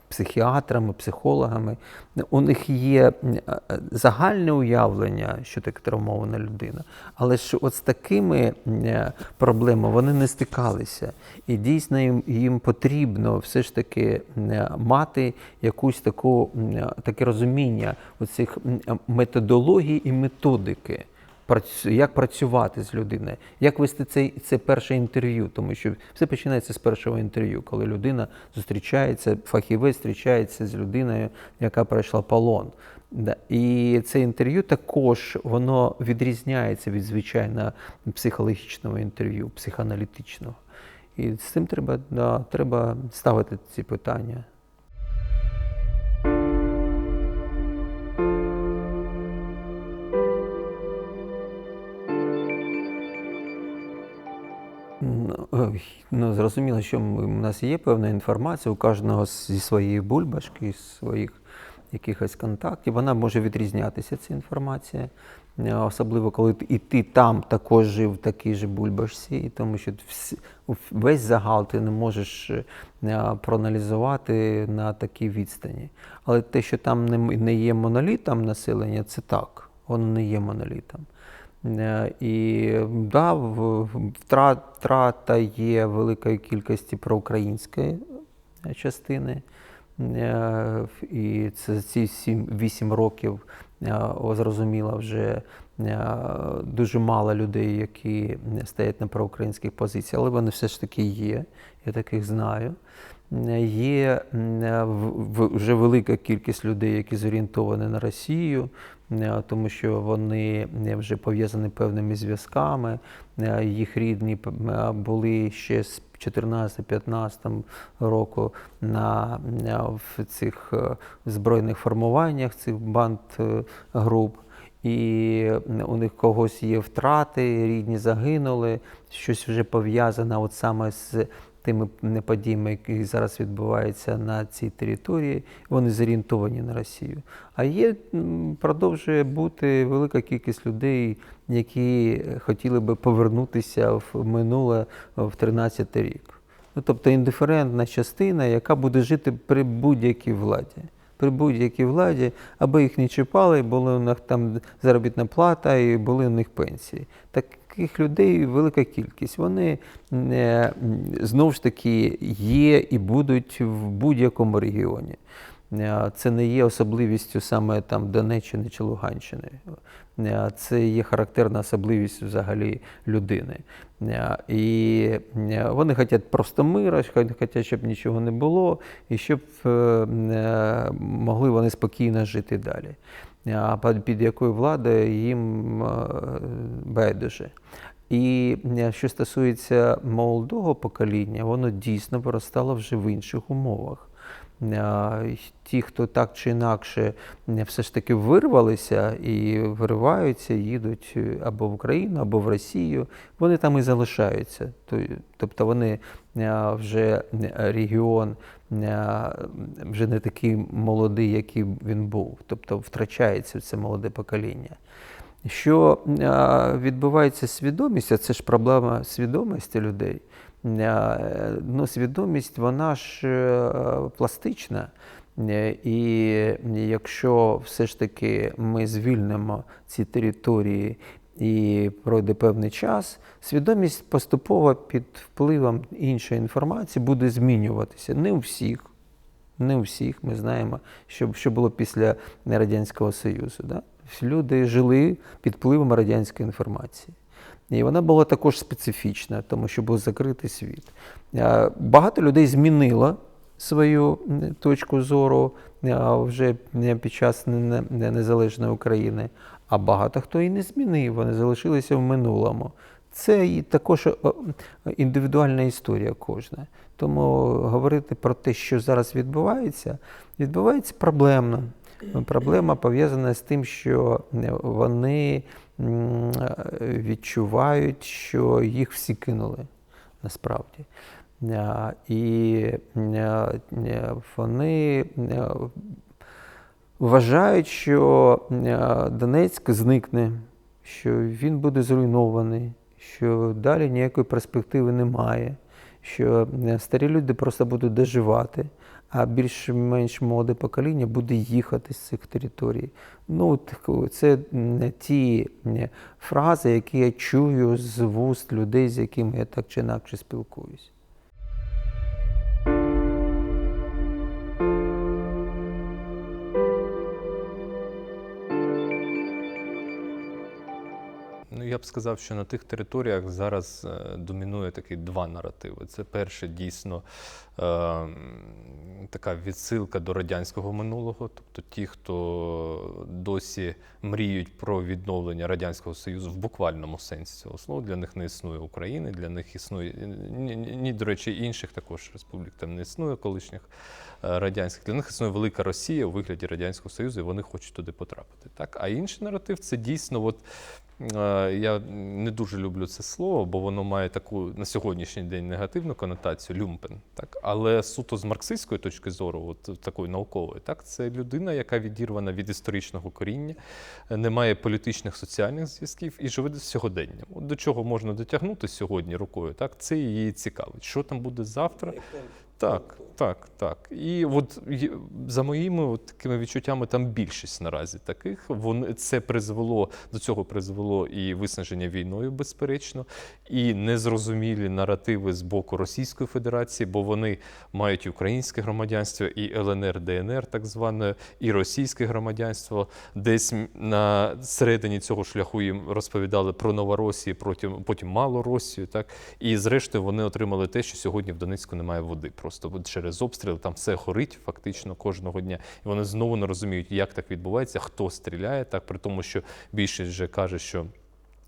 S2: психіатрами, психологами. У них є загальне уявлення, що таке травмована людина, але ж от з такими проблемами вони не стикалися. І дійсно їм потрібно все ж таки мати якусь таке розуміння оцих методологій і методики. Як працювати з людиною, як вести це перше інтерв'ю, тому що все починається з першого інтерв'ю, коли людина зустрічається, фахівець зустрічається з людиною, яка пройшла полон. І це інтерв'ю також, воно відрізняється від звичайного психологічного інтерв'ю, психоаналітичного. І з цим треба ставити ці питання. Зрозуміло, що у нас є певна інформація, у кожного зі своєї бульбашки, зі своїх якихось контактів, вона може відрізнятися, ця інформація, особливо коли і ти там також жив в такій же бульбашці, тому що весь загал ти не можеш проаналізувати на такій відстані. Але те, що там не є монолітом населення, це так, воно не є монолітом. І да, втрата є великої кількості проукраїнської частини. І це ці 8 років, зрозуміло, вже дуже мало людей, які стоять на проукраїнських позиціях, але вони все ж таки є, я таких знаю. Є вже велика кількість людей, які зорієнтовані на Росію, тому що вони вже пов'язані певними зв'язками. Їх рідні були ще з 14-15 року в цих збройних формуваннях, цих банд груп. І у них когось є втрати, рідні загинули, щось вже пов'язане от саме з тими подіями, які зараз відбуваються на цій території, вони зорієнтовані на Росію. А продовжує бути велика кількість людей, які хотіли би повернутися в минуле, в 13-й рік. Тобто індиферентна частина, яка буде жити при будь-якій владі. При будь-якій владі, аби їх не чіпали, була у них там заробітна плата і були у них пенсії. Таких людей велика кількість. Вони знову ж таки є і будуть в будь-якому регіоні. Це не є особливістю саме там Донеччини чи Луганщини. Це є характерна особливість взагалі людини. І вони хочуть просто мира, хочуть, щоб нічого не було, і щоб могли вони спокійно жити далі. А під якою владою їм байдуже. І що стосується молодого покоління, воно дійсно виростало вже в інших умовах. Ті, хто так чи інакше все ж таки вирвалися і вириваються, їдуть або в Україну, або в Росію, вони там і залишаються. Тобто вони вже регіон вже не такий молодий, який він був. Тобто втрачається це молоде покоління. Що відбувається з свідомістю, це ж проблема свідомості людей. Свідомість, вона ж пластична. І якщо все ж таки ми звільнимо ці території і пройде певний час, свідомість поступово під впливом іншої інформації буде змінюватися. Не у всіх. Не у всіх. Ми знаємо, що було після Радянського Союзу. Да? Люди жили під впливом радянської інформації. І вона була також специфічна, тому що був закритий світ. Багато людей змінило свою точку зору вже під час незалежної України, а багато хто і не змінив, вони залишилися в минулому. Це і також індивідуальна історія кожна. Тому говорити про те, що зараз відбувається проблемно. Проблема пов'язана з тим, що вони відчувають, що їх всі кинули, насправді. І вони вважають, що Донецьк зникне, що він буде зруйнований, що далі ніякої перспективи немає, що старі люди просто будуть доживати, а більш-менш молоде покоління буде їхати з цих територій. Це ті фрази, які я чую з вуст людей, з якими я так чи інакше спілкуюсь.
S1: Я б сказав, що на тих територіях зараз домінує такі два наративи. Це перше, дійсно, така відсилка до радянського минулого. Тобто ті, хто досі мріють про відновлення Радянського Союзу в буквальному сенсі цього слова, для них не існує України, для них існує, до речі, інших також республік там не існує колишніх радянських. Для них існує велика Росія у вигляді Радянського Союзу, і вони хочуть туди потрапити. Так? А інший наратив – це дійсно, я не дуже люблю це слово, бо воно має таку на сьогоднішній день негативну конотацію – люмпен. Так? Але суто з марксистської точки зору, такої наукової, так? Це людина, яка відірвана від історичного коріння, не має політичних, соціальних зв'язків і живе сьогоденням. До чого можна дотягнути сьогодні рукою, так? Це її цікавить. Що там буде завтра? Так. І за моїми такими відчуттями там більшість наразі таких. До цього призвело і виснаження війною, безперечно, і незрозумілі наративи з боку Російської Федерації, бо вони мають і українське громадянство, і ЛНР, ДНР так зване, і російське громадянство. Десь на середині цього шляху їм розповідали про Новоросію, потім Малоросію. Так? І зрештою вони отримали те, що сьогодні в Донецьку немає води. просто через обстріли, там все горить фактично кожного дня. І вони знову не розуміють, як так відбувається, хто стріляє, так, при тому, що більшість вже каже, що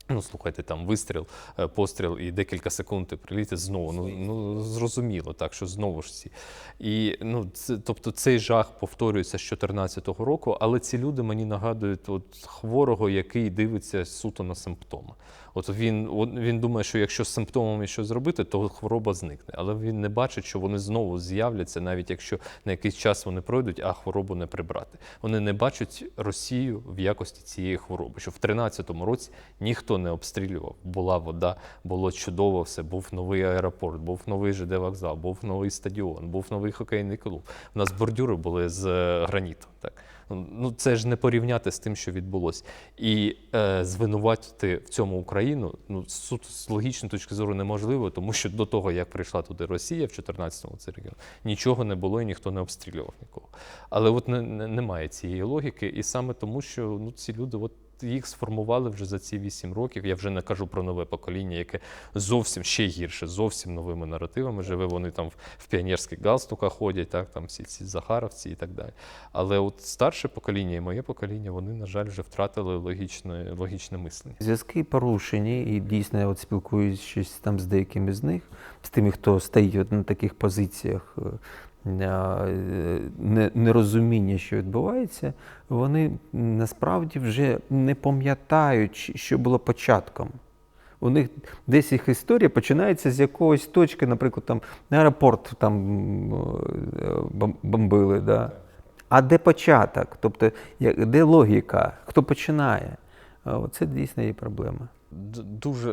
S1: ну, слухайте, там вистріл, постріл і декілька секунд і приліти знову. Ну, зрозуміло, так, що знову ж ці. І, ну, тобто цей жах повторюється з 2014 року, але ці люди мені нагадують от хворого, який дивиться суто на симптоми. От він думає, що якщо з симптомами щось зробити, то хвороба зникне. Але він не бачить, що вони знову з'являться, навіть якщо на якийсь час вони пройдуть, а хворобу не прибрати. Вони не бачать Росію в якості цієї хвороби, що в 2013 році ніхто не обстрілював. Була вода, було чудово все, був новий аеропорт, був новий ЖД-вокзал, був новий стадіон, був новий хокейний клуб. У нас бордюри були з граніту. Так. Ну, це ж не порівняти з тим, що відбулося. І звинуватити в цьому Україну, ну, з логічної точки зору неможливо, тому що до того, як прийшла туди Росія в 14-му цей регіон, нічого не було і ніхто не обстрілював нікого. Але от немає цієї логіки, і саме тому, що ну, ці люди, от їх сформували вже за ці 8 років. Я вже не кажу про нове покоління, яке зовсім ще гірше, зовсім новими наративами живе. Вони там в піонерських галстуках ходять, так, там всі ці захаровці і так далі. Але от старше покоління і моє покоління, вони, на жаль, вже втратили логічне мислення.
S2: Зв'язки порушені, і дійсно, от спілкуючись там з деякими з них, з тими, хто стоїть на таких позиціях, нерозуміння, що відбувається, вони насправді вже не пам'ятають, що було початком. У них десь їх історія починається з якоїсь точки, наприклад, там аеропорт там бомбили, да? А де початок? Тобто, де логіка? Хто починає? Це дійсно є проблема.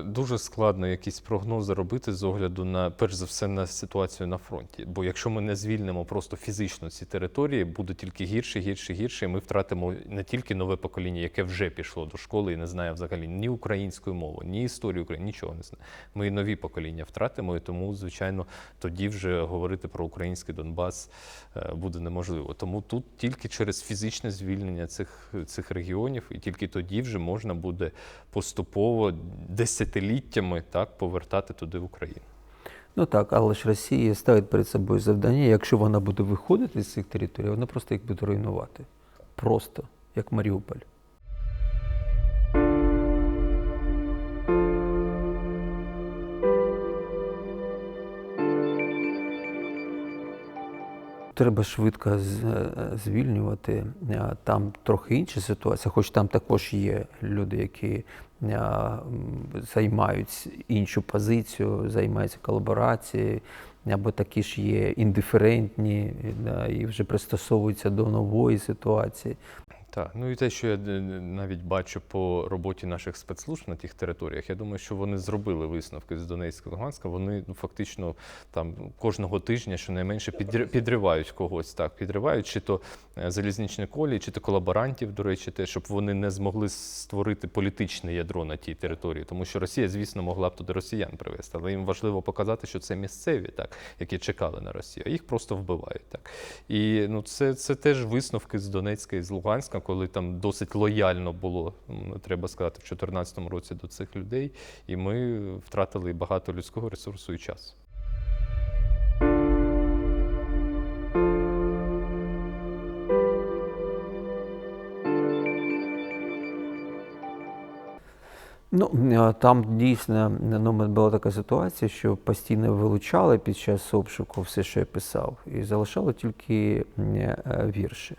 S1: Дуже складно якісь прогнози робити з огляду на, перш за все, на ситуацію на фронті. Бо якщо ми не звільнимо просто фізично ці території, буде тільки гірше, і ми втратимо не тільки нове покоління, яке вже пішло до школи і не знає взагалі ні української мови, ні історії України, нічого не знає. Ми і нові покоління втратимо, і тому, звичайно, тоді вже говорити про український Донбас буде неможливо. Тому тут тільки через фізичне звільнення цих регіонів, і тільки тоді вже можна буде поступово десятиліттями так повертати туди в Україну.
S2: Ну так, але ж Росія ставить перед собою завдання, якщо вона буде виходити з цих територій, вона просто їх буде руйнувати. Просто, як Маріуполь. Треба швидко звільнювати. Там трохи інша ситуація, хоч там також є люди, які займають іншу позицію, займаються колаборацією, або такі ж є індиферентні і вже пристосовуються до нової ситуації.
S1: Так, ну і те, що я навіть бачу по роботі наших спецслужб на тих територіях, я думаю, що вони зробили висновки з Донецька, Луганська, вони фактично там кожного тижня щонайменше підривають когось, так, підривають, чи то залізничні колії, чи то колаборантів, до речі, те, щоб вони не змогли створити політичне ядро на тій території, тому що Росія, звісно, могла б туди росіян привезти, але їм важливо показати, що це місцеві, так, які чекали на Росію, а їх просто вбивають, так. І ну, це теж висновки з Донецька і з Луганська, коли там досить лояльно було, треба сказати, в 2014 році до цих людей, і ми втратили багато людського ресурсу і часу.
S2: Ну, там дійсно була така ситуація, що постійно вилучали під час обшуку все, що я писав, і залишали тільки вірші.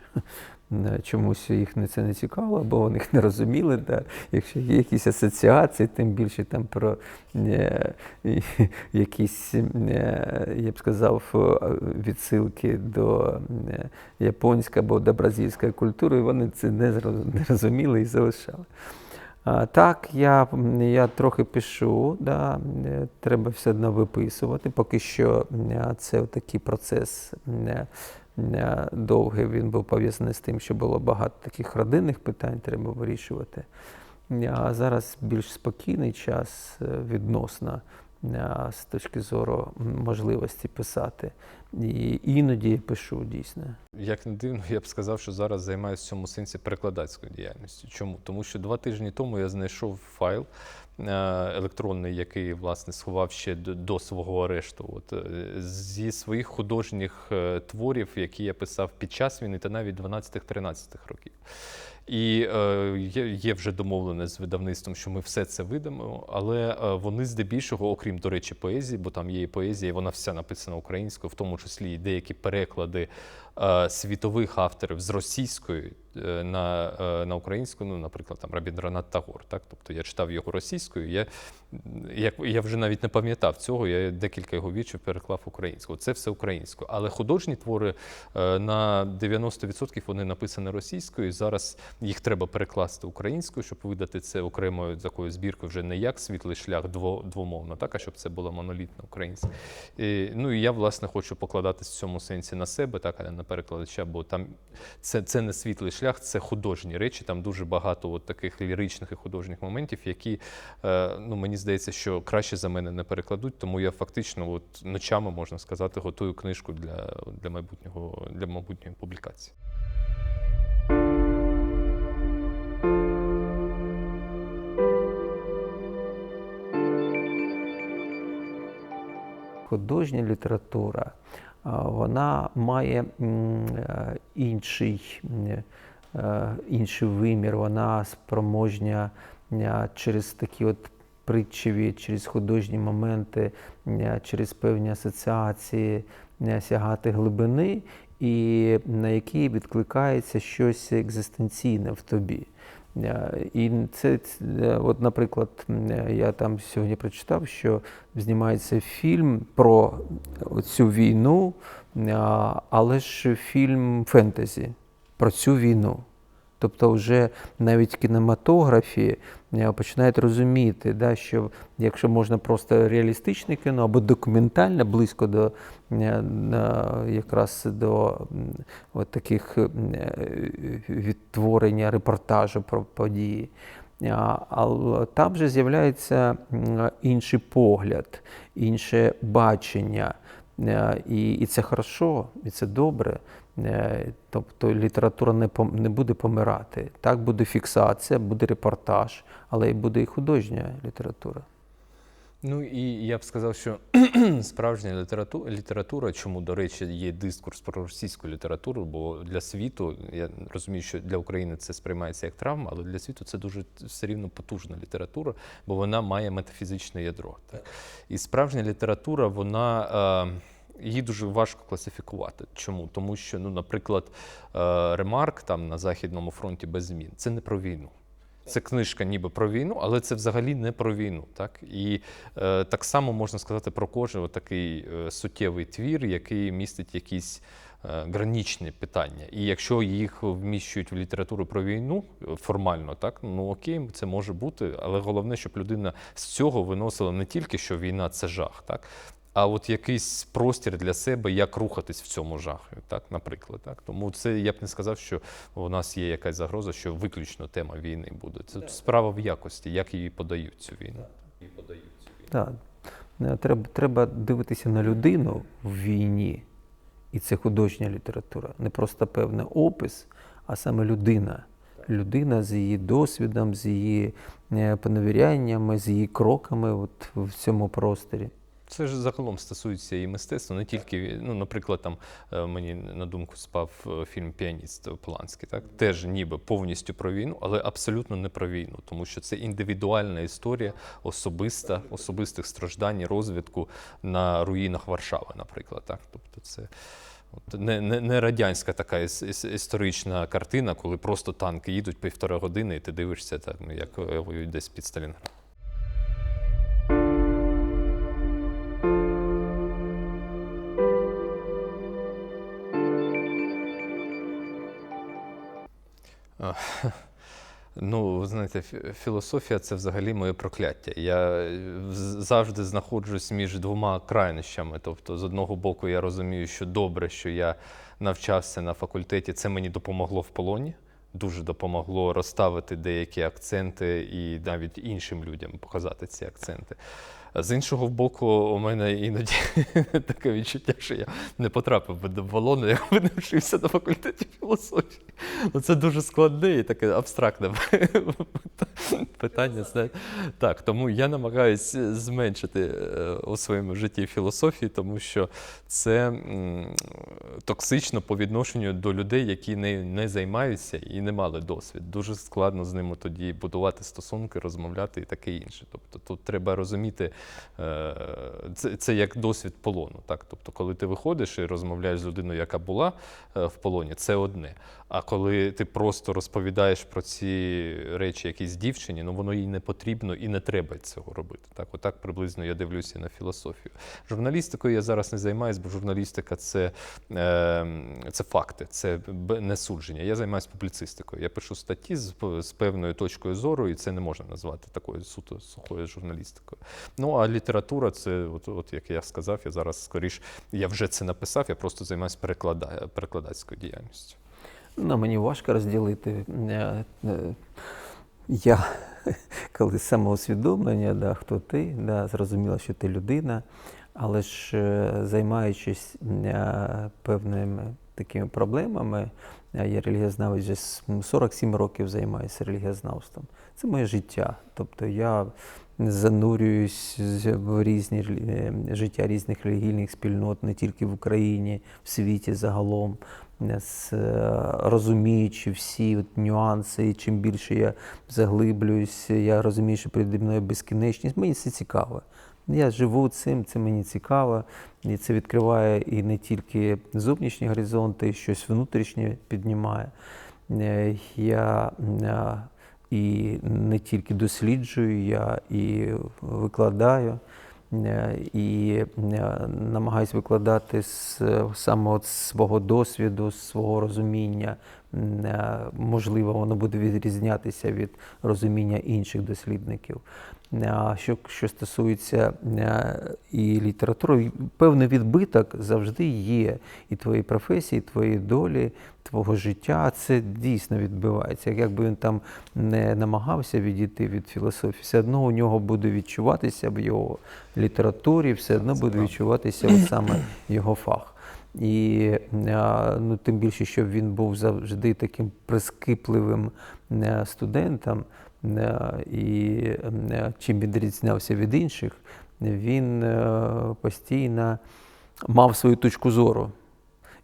S2: Чомусь їх це не цікаво, бо вони їх не розуміли. Да? Якщо є якісь асоціації, тим більше там про якісь, я б сказав, відсилки до японської або до бразильської культури, вони це не розуміли і залишали. Так, я трохи пишу, да, треба все одно виписувати. Поки що це такий процес довгий, він був пов'язаний з тим, що було багато таких родинних питань, треба вирішувати. А зараз більш спокійний час відносно. з точки зору можливості писати. І іноді пишу дійсно.
S1: Як не дивно, я б сказав, що зараз займаюся в цьому сенсі перекладацькою діяльністю. Чому? Тому що 2 тижні тому я знайшов файл електронний, який, власне, сховав ще до свого арешту. Зі своїх художніх творів, які я писав під час війни та навіть 12-13 років. І є вже домовленість з видавництвом, що ми все це видамо, але вони здебільшого, окрім, до речі, поезії, бо там є і поезія, і вона вся написана українською, в тому числі і деякі переклади світових авторів з російської на українську, ну, наприклад, там Рабіндранат Тагор, так? Тобто я читав його російською, я вже навіть не пам'ятав цього, я декілька його віршів переклав українською. Це все українською. Але художні твори на 90% вони написані російською, і зараз їх треба перекласти українською, щоб видати це окремою такою збіркою вже не як «Світлий шлях» двомовно, так, а щоб це було монолітно українське. Ну і я, власне, хочу покладатись в цьому сенсі на себе, так, а не на перекладача, бо там це не світлий шлях, це художні речі, там дуже багато от таких ліричних і художніх моментів, які, ну, мені здається, що краще за мене не перекладуть, тому я фактично от ночами, можна сказати, готую книжку для майбутньої публікації.
S2: Художня література, вона має інший вимір, вона спроможня через такі от притчеві, через художні моменти, через певні асоціації сягати глибини, і на якій відкликається щось екзистенційне в тобі. І це, от, наприклад, я там сьогодні прочитав, що знімається фільм про цю війну, але ж фільм фентезі про цю війну. Тобто вже навіть в кінематографі починають розуміти, да, що якщо можна просто реалістичне кіно або документальне, близько до якраз до от таких відтворення репортажу про події, але там вже з'являється інший погляд, інше бачення. І це хорошо, і це добре. Тобто література не буде помирати. Так, буде фіксація, буде репортаж, але і буде і художня література.
S1: Ну і я б сказав, що справжня література, чому, до речі, є дискурс про російську літературу, бо для світу, я розумію, що для України це сприймається як травма, але для світу це дуже все рівно потужна література, бо вона має метафізичне ядро. Так? І справжня література, вона... Її дуже важко класифікувати. Чому? Тому що, ну, наприклад, Ремарк там на Західному фронті без змін – це не про війну. Це книжка ніби про війну, але це взагалі не про війну. Так? І так само можна сказати про кожен такий суттєвий твір, який містить якісь граничні питання. І якщо їх вміщують в літературу про війну формально, так, ну окей, це може бути, але головне, щоб людина з цього виносила не тільки, що війна – це жах, так? А от якийсь простір для себе, як рухатись в цьому жахі, так, наприклад. Так. Тому це, я б не сказав, що у нас є якась загроза, що виключно тема війни буде. Це справа в якості, як її подають, цю війну.
S2: Так. Треба дивитися на людину в війні, і це художня література. Не просто певний опис, а саме людина. Людина з її досвідом, з її поневіряннями, з її кроками от в цьому просторі.
S1: Це ж загалом стосується і мистецтва, не тільки, ну, наприклад, там мені на думку спав фільм «Піаніст» Поланський, так? Теж ніби повністю про війну, але абсолютно не про війну, тому що це індивідуальна історія, особистих страждань, розвитку на руїнах Варшави, наприклад, так? Тобто це не радянська така історична картина, коли просто танки їдуть 1,5 години і ти дивишся, так, як воюють десь під Сталінградом. Ну, ви знаєте, філософія – це взагалі моє прокляття. Я завжди знаходжусь між двома крайнощами. Тобто, з одного боку, я розумію, що добре, що я навчався на факультеті, це мені допомогло в полоні. Дуже допомогло розставити деякі акценти і навіть іншим людям показати ці акценти. З іншого боку, у мене іноді таке відчуття, що я не потрапив би до Болону, якби не вчився на факультеті філософії. Це дуже складне і таке абстрактне питання. Так, тому я намагаюся зменшити у своєму житті філософії, тому що це токсично по відношенню до людей, які не займаються і не мали досвід. Дуже складно з ними тоді будувати стосунки, розмовляти і таке інше. Тобто тут треба розуміти, це як досвід полону. Так? Тобто, коли ти виходиш і розмовляєш з людиною, яка була в полоні, це одне. А коли ти просто розповідаєш про ці речі якійсь дівчині, воно їй не потрібно і не треба цього робити. Так, отак приблизно я дивлюся на філософію. Журналістикою я зараз не займаюся, бо журналістика – це факти, це не судження. Я займаюся публіцистикою. Я пишу статті з певною точкою зору, і це не можна назвати такою суто сухою журналістикою. А література – це, от як я сказав, я зараз я вже це написав, я просто займаюся перекладацькою діяльністю.
S2: Мені важко розділити. Я, коли самоусвідомлення, хто ти, зрозуміло, що ти людина, але ж займаючись певними такими проблемами, я релігієзнавець вже 47 років займаюся релігієзнавством. Це моє життя. Тобто я занурююсь в життя різних релігійних спільнот, не тільки в Україні, в світі загалом, розуміючи всі нюанси, і чим більше я заглиблююсь, я розумію, що переді мною безкінечність. Мені це цікаво. Я живу цим, це мені цікаво, і це відкриває і не тільки зовнішні горизонти, і щось внутрішнє піднімає. Я і не тільки досліджую, я і викладаю, і намагаюся викладати саме від свого досвіду, свого розуміння. Можливо, воно буде відрізнятися від розуміння інших дослідників. Що стосується і літератури, певний відбиток завжди є. І твоєї професії, і твоєї долі, твого життя, це дійсно відбувається. Якби він там не намагався відійти від філософії, все одно у нього буде відчуватися в його літературі, все одно буде відчуватися саме його фах. І тим більше, що він був завжди таким прискіпливим студентом, і чим відрізнявся від інших, він постійно мав свою точку зору.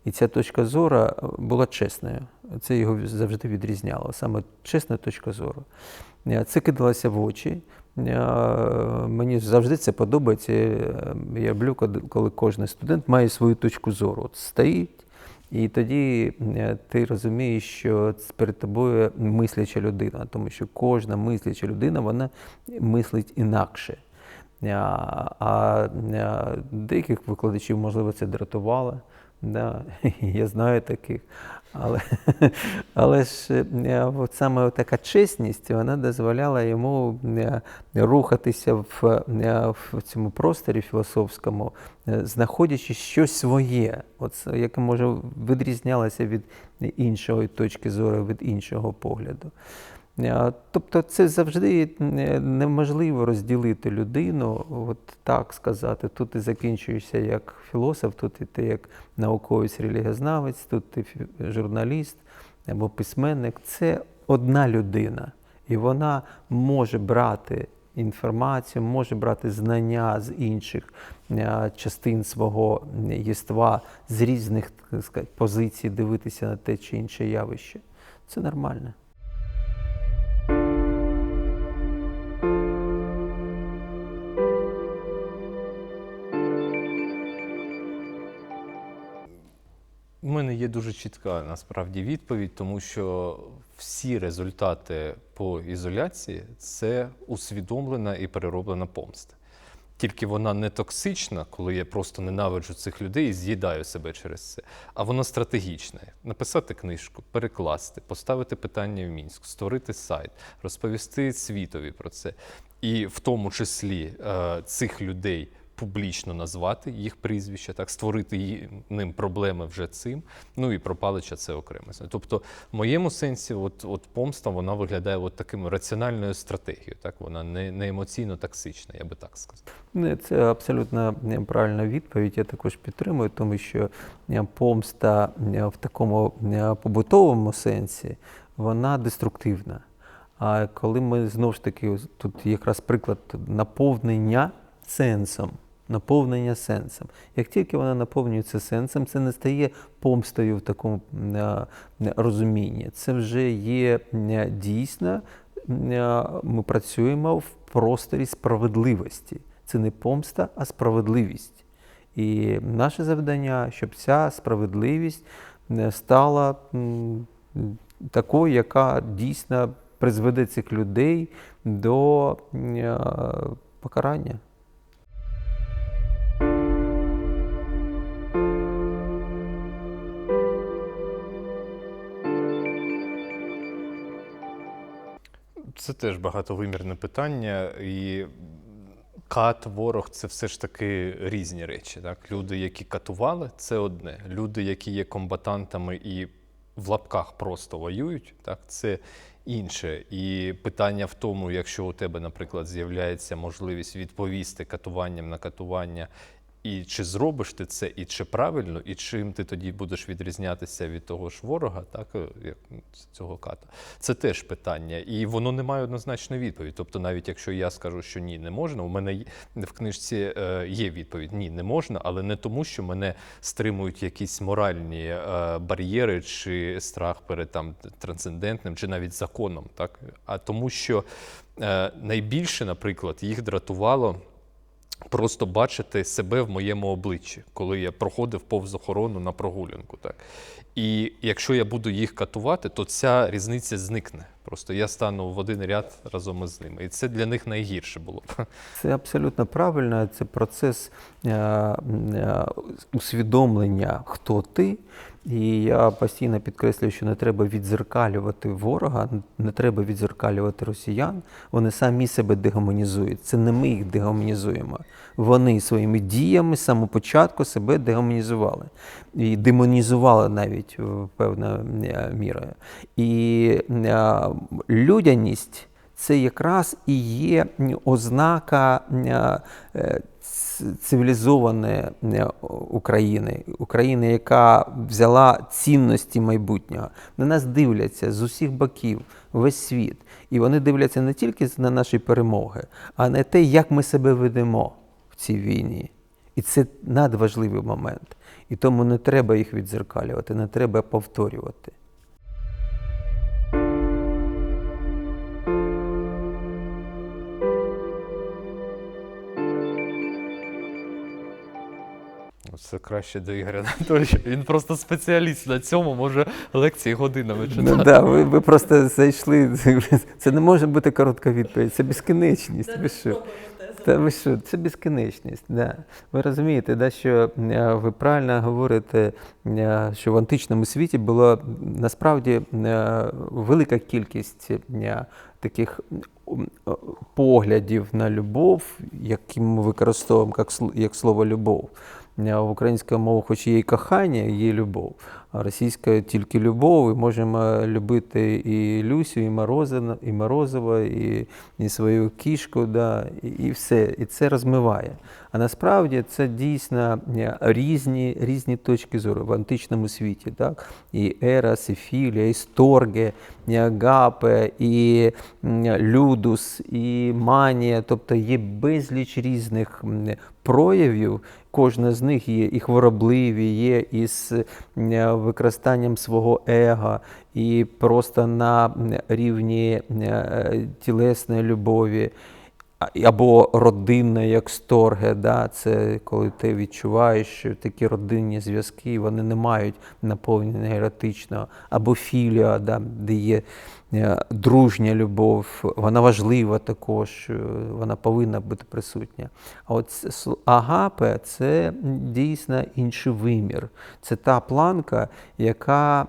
S2: І ця точка зору була чесною. Це його завжди відрізняло, саме чесна точка зору. Це кидалося в очі. Мені завжди це подобається. Я люблю, коли кожен студент має свою точку зору. От стоїть, і тоді ти розумієш, що перед тобою мисляча людина, тому що кожна мисляча людина, вона мислить інакше. А деяких викладачів, можливо, це дратувало. Я знаю таких. Але ж от саме така чесність, вона дозволяла йому рухатися в цьому просторі філософському, знаходячи щось своє, яке, може, відрізнялося від іншої точки зору, від іншого погляду. Тобто це завжди неможливо розділити людину, от так сказати. Тут ти закінчуєшся як філософ, тут ти як науковець-релігієзнавець, тут ти журналіст або письменник. Це одна людина, і вона може брати інформацію, може брати знання з інших частин свого єства, з різних, так сказати, позицій дивитися на те чи інше явище. Це нормально.
S1: У мене є дуже чітка, насправді, відповідь, тому що всі результати по ізоляції – це усвідомлена і перероблена помста. Тільки вона не токсична, коли я просто ненавиджу цих людей і з'їдаю себе через це, а вона стратегічна. Написати книжку, перекласти, поставити питання в Мінську, створити сайт, розповісти світові про це. І в тому числі цих людей публічно назвати їх прізвища, так, створити ним проблеми вже цим, ну і про Палича це окремо. Тобто, в моєму сенсі, от помста, вона виглядає от таким раціональною стратегією, так, вона не емоційно-токсична, я би так сказав.
S2: Це абсолютно правильна відповідь, я також підтримую, тому що помста в такому побутовому сенсі, вона деструктивна. А коли ми, знову ж таки, тут якраз приклад наповнення сенсом. Як тільки вона наповнюється сенсом, це не стає помстою в такому розумінні. Це вже є дійсно, ми працюємо в просторі справедливості. Це не помста, а справедливість. І наше завдання, щоб ця справедливість стала такою, яка дійсно призведе цих людей до покарання.
S1: Це теж багатовимірне питання, і кат, ворог – це все ж таки різні речі. Так? Люди, які катували – це одне. Люди, які є комбатантами і в лапках просто воюють, так? Це інше. І питання в тому, якщо у тебе, наприклад, з'являється можливість відповісти катуванням на катування, і чи зробиш ти це, і чи правильно, і чим ти тоді будеш відрізнятися від того ж ворога, так, як цього ката. Це теж питання. І воно не має однозначної відповіді. Тобто навіть якщо я скажу, що ні, не можна, у мене в книжці є відповідь: ні, не можна, але не тому, що мене стримують якісь моральні бар'єри чи страх перед там трансцендентним, чи навіть законом, так, а тому, що найбільше, наприклад, їх дратувало просто бачити себе в моєму обличчі, коли я проходив повз охорону на прогулянку. Так. І якщо я буду їх катувати, то ця різниця зникне. Просто я стану в один ряд разом із ними. І це для них найгірше було.
S2: Це абсолютно правильно. Це процес усвідомлення, хто ти. І я постійно підкреслюю, що не треба віддзеркалювати ворога, не треба віддзеркалювати росіян. Вони самі себе дегуманізують. Це не ми їх дегуманізуємо. Вони своїми діями з самого початку себе дегуманізували. І демонізували навіть певною мірою. І людяність – це якраз і є ознака цивілізованої України, яка взяла цінності майбутнього. На нас дивляться з усіх боків, весь світ. І вони дивляться не тільки на наші перемоги, а на те, як ми себе ведемо в цій війні. І це надважливий момент. І тому не треба їх віддзеркалювати, не треба повторювати.
S1: Це краще до Ігоря Анатолійовича. Він просто спеціаліст на цьому, може лекції годинами читати.
S2: Ну, да, ви просто зайшли. Це не може бути коротка відповідь, це безкінечність. Ви що? Це безкінечність. Да. Ви розумієте, да, що ви правильно говорите, що в античному світі була насправді велика кількість таких поглядів на любов, які ми використовуємо як слово «любов». В українській мові хоч є і кохання, є любов, а російською тільки любов, і можемо любити і Люсю, і Морозова, і свою кішку, да, і все. І це розмиває. А насправді це дійсно різні точки зору в античному світі. Так? І Ерос, і Філія, і Сторге, і Агапе, і Людус, і Манія. Тобто є безліч різних проявів. Кожна з них є і хворобливі, є із використанням свого его, і просто на рівні тілесної любові, або родинна, як Сторге, да? Це коли ти відчуваєш, що такі родинні зв'язки, вони не мають наповнення еротичного, або Філія, да? Де є дружня любов, вона важлива також, вона повинна бути присутня. А от агапе – це дійсно інший вимір. Це та планка, яка,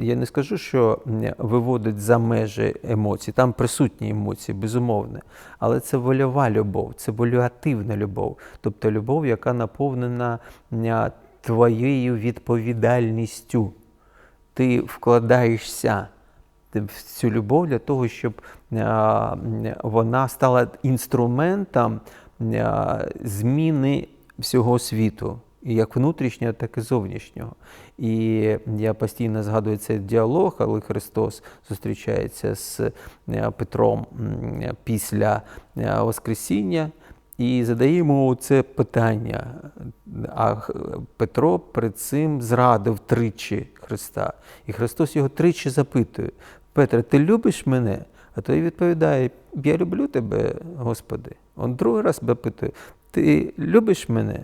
S2: я не скажу, що виводить за межі емоцій, там присутні емоції, безумовно, але це вольова любов, це волюативна любов, тобто любов, яка наповнена твоєю відповідальністю. Ти вкладаєшся в цю любов для того, щоб вона стала інструментом зміни всього світу, і як внутрішнього, так і зовнішнього. І я постійно згадую цей діалог, коли Христос зустрічається з Петром після Воскресіння, і задає йому це питання. А Петро перед цим зрадив тричі Христа. І Христос його тричі запитує: Петре, ти любиш мене? А той відповідає: я люблю тебе, Господи. Он другий раз запитує: ти любиш мене?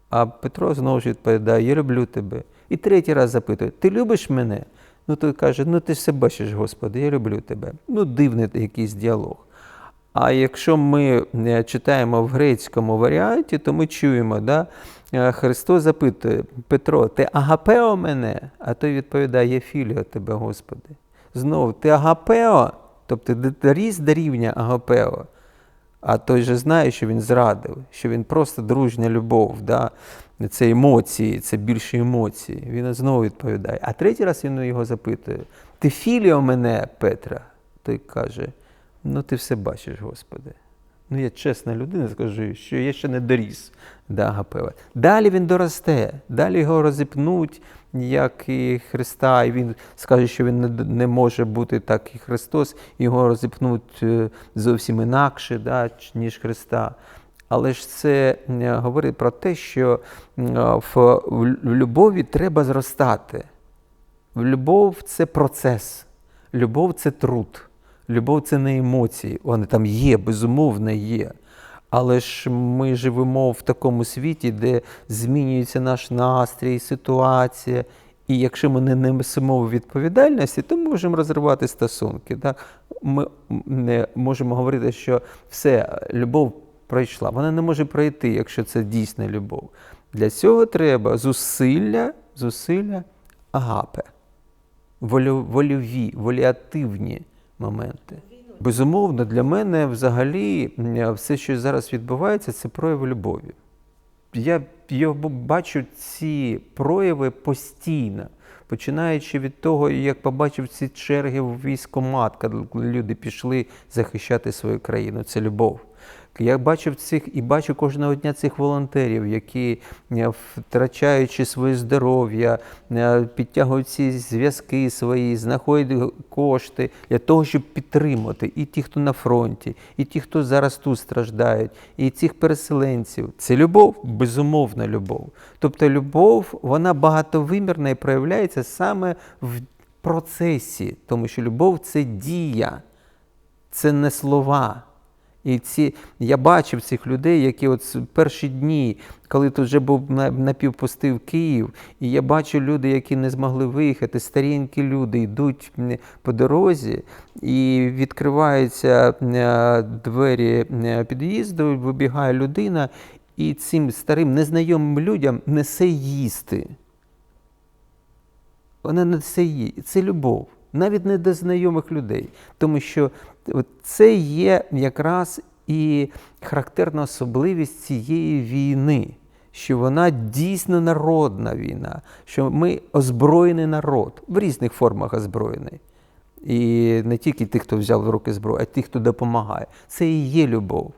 S2: А Петро знову ж відповідає: я люблю тебе. І третій раз запитує: ти любиш мене? Ну той каже: ну ти ж все бачиш, Господи, я люблю тебе. Ну дивний якийсь діалог. А якщо ми читаємо в грецькому варіанті, то ми чуємо, да? Христос запитує: Петро, ти агапео мене? А той відповідає: я філіо тебе, Господи. Знову, ти агапео? Тобто доріс до рівня агапео. А той же знає, що він зрадив, що він просто дружня любов, да? Це емоції, це більше емоції. Він знову відповідає. А третій раз він його запитує: ти філіо мене, Петра? Той каже: ну ти все бачиш, Господи. Ну я чесна людина, скажу, що я ще не доріс до агапео. Далі він доросте, далі його розіпнуть, як і Христа, і він скаже, що він не може бути так і Христос, його розіпнуть зовсім інакше, да, ніж Христа. Але ж це говорить про те, що в любові треба зростати. Любов – це процес, любов – це труд. Любов – це не емоції, вони там є, безумовно є. Але ж ми живемо в такому світі, де змінюється наш настрій, ситуація. І якщо ми не несемо відповідальності, то ми можемо розривати стосунки. Так? Ми не можемо говорити, що все, любов пройшла. Вона не може пройти, якщо це дійсна любов. Для цього треба зусилля агапе, вольові, воліативні моменти. Безумовно, для мене взагалі все, що зараз відбувається, це прояви любові. Я бачу ці прояви постійно, починаючи від того, як побачив ці черги в військкомат, коли люди пішли захищати свою країну. Це любов. Я бачив і бачу кожного дня цих волонтерів, які, втрачаючи своє здоров'я, підтягують ці зв'язки свої, знаходять кошти для того, щоб підтримати і ті, хто на фронті, і ті, хто зараз тут страждають, і цих переселенців. Це любов, безумовна любов. Тобто любов, вона багатовимірна і проявляється саме в процесі, тому що любов – це дія, це не слова. І я бачив цих людей, які от перші дні, коли тут вже був напівпустив Київ, і я бачу люди, які не змогли виїхати, старенькі люди йдуть по дорозі, і відкриваються двері під'їзду, вибігає людина, і цим старим незнайомим людям несе їсти. Вона несе їсти. Це любов. Навіть не до знайомих людей. Тому що це є якраз і характерна особливість цієї війни, що вона дійсно народна війна, що ми озброєний народ, в різних формах озброєний. І не тільки ті, хто взяв в руки зброю, а ті, хто допомагає. Це і є любов.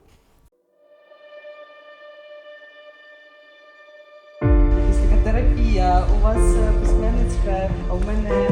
S3: Якась така терапія у вас письменницька, а в мене